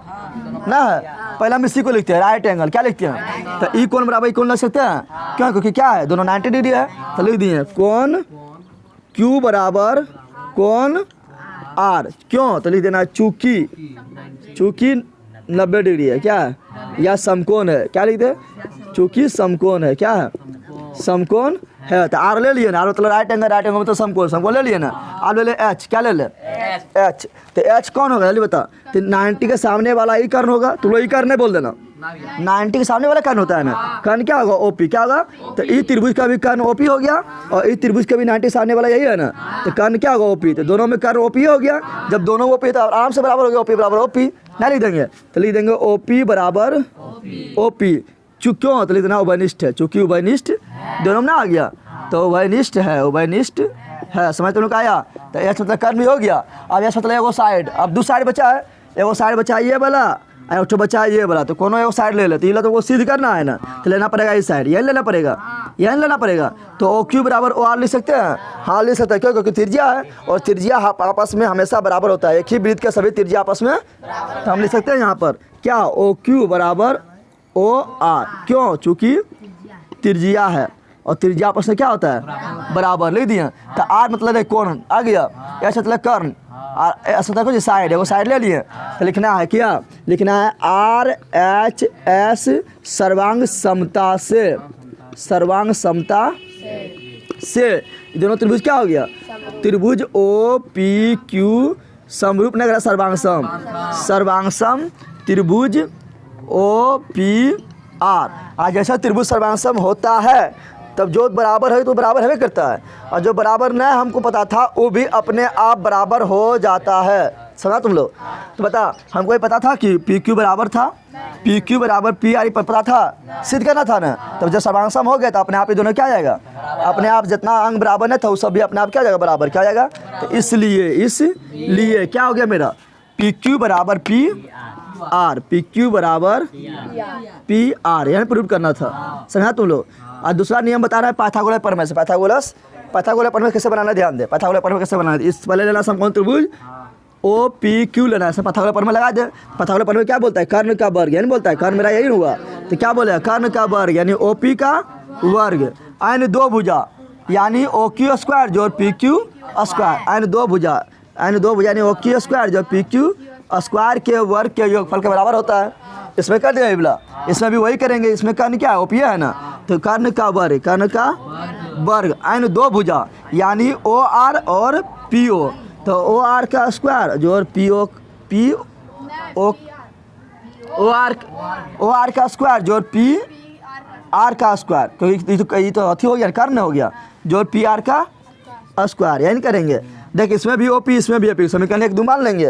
Speaker 1: ना है। पहले हम इसी को लिखते हैं राइट एंगल, क्या लिखते हैं? तो ई कोण बराबर ई कोण लिख सकते हैं। क्यों? क्योंकि क्या है, दोनों 90 डिग्री है। तो लिख दिए कोण क्यू बराबर कोण आर। क्यों? तो लिख देना चूंकि 90 डिग्री है, क्या है, या समकोण है। क्या लिख दे? चूंकि समकोण है, क्या है, समकोण है। तो आर ले लिए ना, आर मतलब राइट एंगल मतलब समकोण ले लिए ना। आप ले एच, क्या ले एच। तो एच कौन होगा जल्दी बता? तो 90 के सामने वाला ही कर्ण होगा। तुम लोग ही कर्ण बोल देना, 90 के सामने वाला कर्ण होता है ना। कर्ण क्या होगा? ओपी। क्या होगा? तो ई त्रिभुज का भी कर्ण ओपी हो गया और ई त्रिभुज का भी 90 सामने वाला यही है ना। तो कर्ण क्या होगा? ओपी। तो दोनों में कर्ण ओपी हो गया। जब दोनों ओपी तो आराम से बराबर हो गया, ओपी बराबर ओपी ना लिख देंगे। तो लिख देंगे ओपी बराबर ओपी। क्यों? तो लिख देना उभयनिष्ठ है, चूंकि उभयनिष्ठ दोनों में ना आ गया। तो उभयनिष्ठ है, समझ तुम लोग आया। तो एच मतलब कर्ण भी हो गया। अब एच मतलब एगो साइड, अब दो साइड बचा है, एगो साइड बचा ये वाला और एक बचा है ये वाला। तो कोनो एगो साइड ले लेते, तो वो सिद्ध करना है ना, तो लेना पड़ेगा इस साइड, यही लेना पड़ेगा। तो ओ क्यू बराबर ओ आर लिख सकते हैं। हाँ लिख सकते हैं, क्यों? क्योंकि त्रिज्या है और त्रिज्या आपस में हमेशा बराबर होता है। एक ही वृत्त के सभी त्रिज्या आपस में, तो हम लिख सकते हैं यहाँ पर क्या, ओ क्यू बराबर ओ आर। क्यों? चूँकि त्रिज्या है और त्रिज्या आपस में क्या होता है? बराबर। लिख दिए। तो आर मतलब है कोण आ गया, एच मतलब कर्ण, ऐसा था कुछ साइड है, वो साइड ले लिए। तो लिखना है क्या? लिखना है आर एच एस सर्वांग समता से ये दोनों त्रिभुज क्या हो गया? त्रिभुज ओ पी क्यू समरूप नहीं सर्वांग सम त्रिभुज ओ पी आर। आज जैसा त्रिभुज सर्वांग सम होता है तब जो बराबर है तो बराबर हमें करता है, और जो बराबर न हमको पता था वो भी अपने आप बराबर हो जाता है। समझा तुम लोग? तो बता, हमको ये पता था कि पी क्यू बराबर था, पी क्यू बराबर पी आर पता था, सिद्ध करना था ना। तब जब सर्वांग सम हो गया तो अपने आप ये दोनों क्या जाएगा? अपने आप जितना अंग बराबर नहीं था वो सब भी अपने आप क्या जाएगा? बराबर। क्या जाएगा? तो इसलिए क्या हो गया मेरा? पी क्यू बराबर पी आर, पी क्यू बराबर पी आर, यानी प्रूव करना था। समझा तुम लोग? और दूसरा नियम बता रहा है पाइथागोरस प्रमेय से। पाइथागोरस प्रमेय कैसे बनाना, ध्यान दे। पाइथागोरस प्रमेय कैसे बनाना है? इस पहले लेना समकोण त्रिभुज ओ पी क्यू लेना है। पाइथागोरस प्रमेय लगा दे। पाइथागोरस प्रमेय क्या बोलता है? कर्ण का वर्ग, यानी बोलता है कर्ण मेरा यही हुआ, तो क्या बोले? कर्ण का वर्ग यानी ओ पी का वर्ग यानी दो भुजा, यानी ओ क्यू स्क्वायर जोड़ पी क्यू स्क्वायर, यानी दो भुजा यानी ओ क्यू स्क्वायर जो पी क्यू स्क्वायर के वर्ग के योगफल के बराबर होता है। इसमें कर देगा इबला, इसमें भी वही करेंगे। इसमें कर्ण क्या है? ओपी है ना। तो कर्ण का वर्ग यानी दो भुजा यानी ओ आर और पी ओ। तो ओ आर का स्क्वायर जोड़ पी ओ आर का स्क्वायर जोड़ पी आर का स्क्वायर, क्योंकि ये तो अथी हो गया, कर्ण हो गया, जोड़ पी आर का स्क्वायर, यानी करेंगे। देख इसमें भी ओपी इसमें भी ओपी, समीकरण एक दो मान लेंगे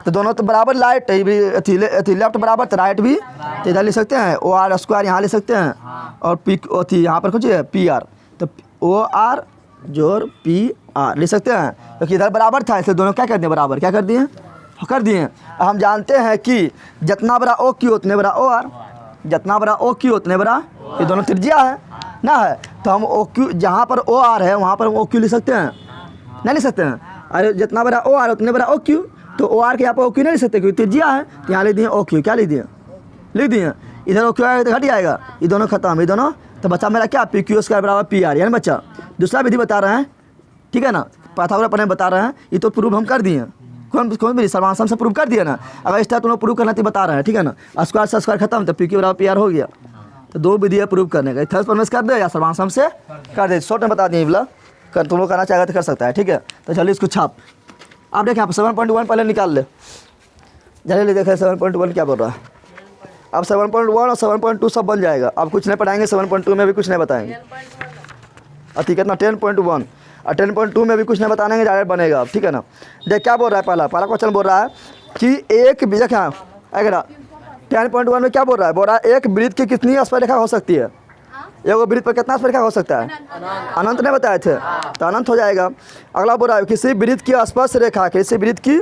Speaker 1: तो दोनों तो बराबर। लाइट लेफ्ट बराबर तो राइट भी, तो इधर लिख सकते हैं ओ आर स्क्वायर, यहाँ लिख सकते हैं और पी अथी यहाँ पर कुछ है पी आर, तो ओ आर जोड़ पी आर लिख सकते हैं, क्योंकि इधर बराबर था इसलिए दोनों क्या कर दिए? बराबर। क्या कर दिए? हम जानते हैं कि जितना बड़ा ओ क्यू उतने बड़ा ओ आर, जितना बड़ा ओ क्यू उतने बड़ा, ये दोनों त्रिज्या है ना है। तो हम ओ क्यू जहाँ पर ओ आर है वहाँ पर हम ओ क्यू लिख सकते हैं? नहीं लिख सकते हैं। अरे जितना बड़ा ओ आर उतने बड़ा ओ क्यू, तो ओ आर के यहाँ पर ओ क्यू नहीं लिख सकते क्योंकि त्रिज्या है। तो यहाँ लिख दिए ओ क्यू, क्या लिख दिए? इधर ओ क्यू आएगा तो घट जाएगा, ये दोनों खत्म, ये दोनों। तो बच्चा मेरा क्या? पी क्यू स्क्वायर बराबर पी आर, यानी बच्चा दूसरा विधि बता रहे हैं, ठीक है ना। पाइथागोरस प्रमेय बता रहे हैं, ये तो प्रूव हम कर दिए। कौन भी सर्वांग सम से प्रूव कर दिया ना। अगर इस तरह तुम लोग प्रूव करना तो बता रहे हैं, ठीक है ना। स्क्वायर से स्क्वायर खत्म, तो पी क्यू बराबर पी आर हो गया। तो दो विधि है प्रूव करने का, थर्ड प्रमेय कर दे या सर्वांग सम से कर दे। शॉर्ट में बता दिए बोला, तुम लोग करना चाहेगा तो कर सकता है, ठीक है। तो चलिए इसको छाप। आप देखें, आप 7.1 पहले निकाल ले, जल्दी देखें 7.1 क्या बोल रहा है। अब 7.1 और 7.2 सब बन जाएगा। अब कुछ नहीं पढ़ाएंगे, 7.2 में भी कुछ नहीं बताएंगे। अति कितना 10.1 और 10.2 में भी कुछ नहीं बताएंगे, डायरेक्ट बनेगा अब, ठीक है ना। देख क्या बोल रहा है, पहला क्वेश्चन बोल रहा है कि एक देखा अगर 10.1 में क्या बोल रहा है? एक वृत्त की कितनी स्पर्शरेखा हो सकती है? एगो वृत्त पर कितना स्पर्श रेखा हो सकता है? अनंत नहीं बताए थे, तो अनंत हो जाएगा। अगला बोल रहा है किसी वृत्त की स्पर्श रेखा, किसी वृत्त की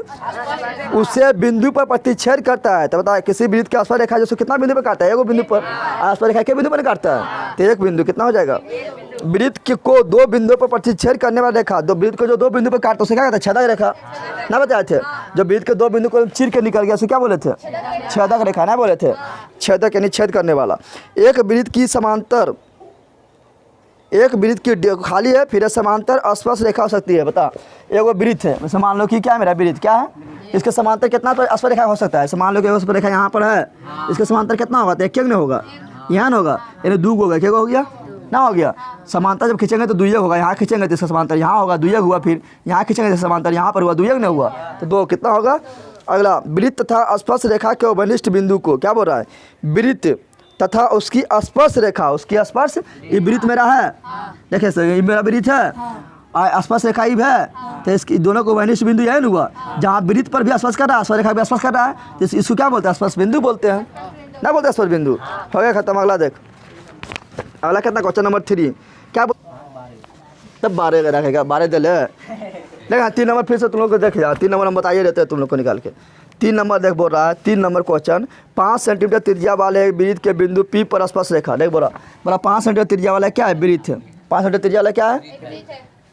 Speaker 1: उसे बिंदु पर प्रतिच्छेद करता है। तो बताए किसी वृत्त की स्पर्श रेखा जो कितना बिंदु पर काटता है? एगो बिंदु पर। स्पर्श रेखा के बिंदु पर काटता है? तो एक बिंदु कितना हो जाएगा? वृत्त को दो बिंदुओं पर प्रतिच्छेद करने वाली रेखा, दो वृत्त को जो दो बिंदु पर काटता है उसे क्या कहता है? छेदक रेखा ना बताए थे। जब वृत्त के दो बिंदु को चीर के निकल गया उसे क्या बोले थे? छेदक रेखा ना बोले थे। छेदक यानी छेद करने वाला। एक वृत्त की समांतर, एक वृत्त की खाली है फिर समांतर स्पर्श रेखा हो सकती है। बता, एगो वृत्त है, वैसे मान लो कि क्या है मेरा वृत्त क्या है, इसके समांतर कितना तो स्पर्श रेखा हो सकता है? मान लो कि स्पर्श रेखा यहाँ पर है, इसके समांतर कितना होगा? तो एक नहीं होगा, यहाँ होगा, यानी दू होगा। क्या हो गया? ना हो गया। समांतर जब खींचेंगे तो दुइयक होगा, यहाँ खींचेंगे तो इसका समांतर यहाँ होगा, दुइयक हुआ, फिर यहाँ खींचेंगे तो समांतर यहाँ पर हुआ, दुइयक नहीं हुआ, तो दो कितना होगा? अगला, वृत्त तथा स्पर्श रेखा के वनिष्ठ बिंदु को क्या बोल रहा है? वृत्त तथा उसकी स्पर्श रेखा, उसकी स्पर्श, ये वृत्त मेरा है, देखिए सर ये मेरा वृत्त है, स्पर्श रेखा ही है, तो इसकी दोनों को वनिष्ठ बिंदु यही हुआ, जहाँ वृत्त पर भी स्पर्श कर रहा है, स्पर्श रेखा भी स्पर्श कर रहा है, तो इसको क्या बोलते हैं? स्पर्श बिंदु बोलते हैं ना, बोलते हैं स्पर्श बिंदु। हो गया खत्म। अगला देख, अगला कितना? क्वेश्चन नंबर 3 क्या तब 12 रखेगा, 12 दे ले। देखा 3 नंबर फिर से तुम लोग को देख यार, 3 नंबर हम बताइए रहते हैं तुम लोग को निकाल के। 3 नंबर देख बोल रहा है, 3 नंबर क्वेश्चन, 5 सेंटीमीटर त्रिज्या वाले वृत्त के बिंदु P पर स्पर्श रेखा। देख बोला 5 सेंटीमीटर त्रिज्या वाला क्या है? वृत्त है। 5 सेंटीमीटर त्रिज्या वाला क्या है?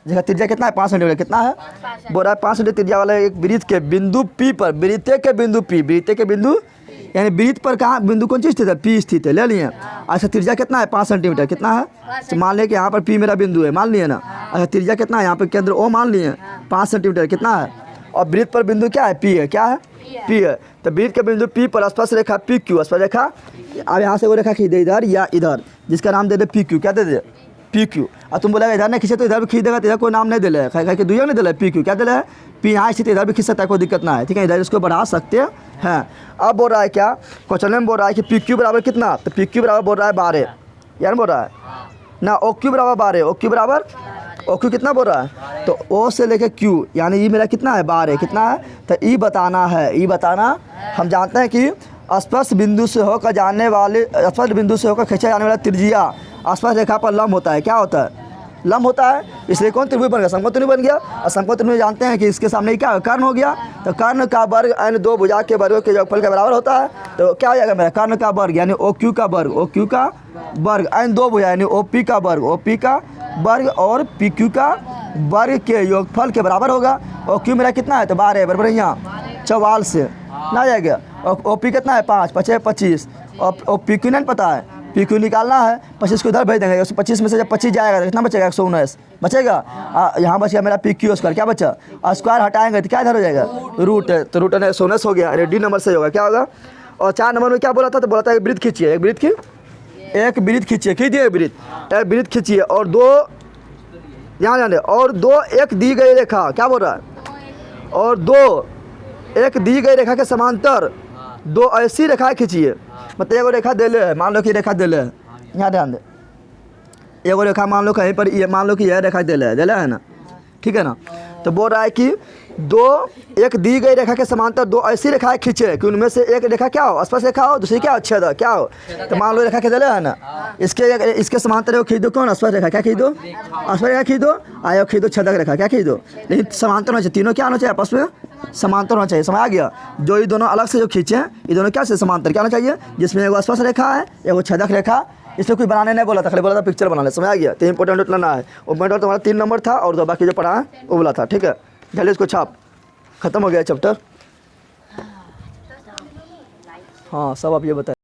Speaker 1: देखा त्रिज्या कितना है? 5 सेंटीमीटर कितना है? बोल रहा है 5 सेंटीमीटर त्रिज्या वाला एक वृत्त के बिंदु P पर, वृत्त के बिंदु P, वृत्त के बिंदु यानी वृत्त पर कहाँ बिंदु कौन चीज स्थित है? P स्थित है, ले लिए। अच्छा त्रिज्या कितना है? 5 सेंटीमीटर कितना है? तो मान लिया कि यहाँ पर P मेरा बिंदु है, मान लिए ना। अच्छा त्रिज्या कितना है? यहाँ पर केंद्र O मान लिए 5 सेंटीमीटर कितना है? और वृत्त पर बिंदु क्या है? P है। क्या है? P है। तो वृत्त के बिंदु P पर स्पर्श रेखा PQ, स्पर्श रेखा, अब यहाँ से वो रेखा खींच दे इधर या इधर, जिसका नाम दे दे PQ। क्या दे दे? PQ। और तुम बोलेगा इधर नहीं खींचे तो इधर भी खींच देगा, तो इधर कोई नाम नहीं दे ले, कह के दुइया नहीं दे ले, PQ क्या दे ले? P यहाँ स्थित इधर भी खींच सकता है, कोई दिक्कत ना है, ठीक है, इधर इसको बढ़ा सकते हैं। अब बोल रहा है क्या? क्वेश्चन में बोल रहा है कि PQ बराबर कितना? तो PQ बराबर बोल रहा है 12, यार बोल रहा है ना। OQ बराबर 12, OQ बराबर, OQ कितना बोल रहा है? तो O से लेके Q, यानी ये मेरा कितना है? 12 कितना है? तो E बताना है। E बताना, हम जानते हैं कि स्पर्श बिंदु से होकर जाने वाले, स्पर्श बिंदु से होकर खींचा जाने वाला त्रिज्या स्पर्श रेखा पर लंब होता है। क्या होता है? लंब होता है। इसलिए कौन त्रिभुज बन गया? समकोण त्रिभुज बन गया। और समकोण त्रिभुज जानते हैं कि इसके सामने क्या कर्ण हो गया, तो कर्ण का वर्ग यानी 2 भुजा के वर्गों के योगफल के बराबर होता है। तो क्या हो जाएगा मेरा? कर्ण का वर्ग यानी OQ का वर्ग, OQ का वर्ग यानी 2 भुजा यानी OP का वर्ग, OP का वर्ग और PQ का वर्ग के योगफल के बराबर होगा। OQ मेरा कितना है? तो 12 बराबर यहाँ 44 से ना जाएगा। और OP कितना है? 5 5 25, और PQ नहीं पता है, PQ निकालना है। 25 को इधर भेज देंगे, 25 में से जब 25 जाएगा तो कितना बचेगा? 119 बचेगा। यहाँ बच गया मेरा PQ स्क्वायर, क्या बचा? और स्क्वायर हटाएंगे तो क्या इधर हो जाएगा? रूट है, तो रूट 119 हो गया। D नंबर से होगा, क्या होगा? और 4 नंबर में क्या बोला था? तो बोला था एक वृत्त खींचिए, एक वृत्त की, एक वृत्त खींचिए, खींचिए एक वृत्त खींचिए, और 2 यहाँ जाने, और 2 एक दी गई रेखा, क्या बोल रहा है? और 2 एक दी गई रेखा के समांतर 2 ऐसी रेखाएं खींचिए। मतलब एगो रेखा दे ले है, मान लो कि रेखा दे ले है, यहाँ ध्यान दे, एगो रेखा मान लो कहीं पर, ये मान लो कि यह रेखा दे ले है ना, ठीक है ना। तो बोल रहा है कि 2 एक दी गई रेखा के समांतर 2 ऐसी रेखाएं खींचे कि उनमें से एक रेखा क्या हो? स्पर्श रेखा हो, दूसरी क्या हो? छेद क्या हो? तो मान लो रेखा के दे ले है ना, इसके समांतर एगो खींच दो, कौन? स्पर्श रेखा, क्या खींच दो? स्पर्श रेखा खींच दो, आयो खींच दो छेदक रेखा, क्या खींच दो? लेकिन समांतर होना चाहिए, तीनों क्या होना चाहिए? आपस में समांतर होना चाहिए। समझ आ गया? जो ये दोनों अलग से जो खींचे हैं, ये दोनों क्या से समांतर क्या होना चाहिए? जिसमें एगो स्पर्श रेखा है, एगो छेदक रेखा। इसमें कोई बनाने नहीं बोला था, खाली बोला था पिक्चर बनाने। समझ आ गया? तो इंपॉर्टेंट लेना है। वो पॉइंट तुम्हारा 3 नंबर था, और बाकी जो पढ़ा है वो बोला था, ठीक है। पहले इसको छाप, खत्म हो गया चैप्टर। हाँ सब आप ये बताए।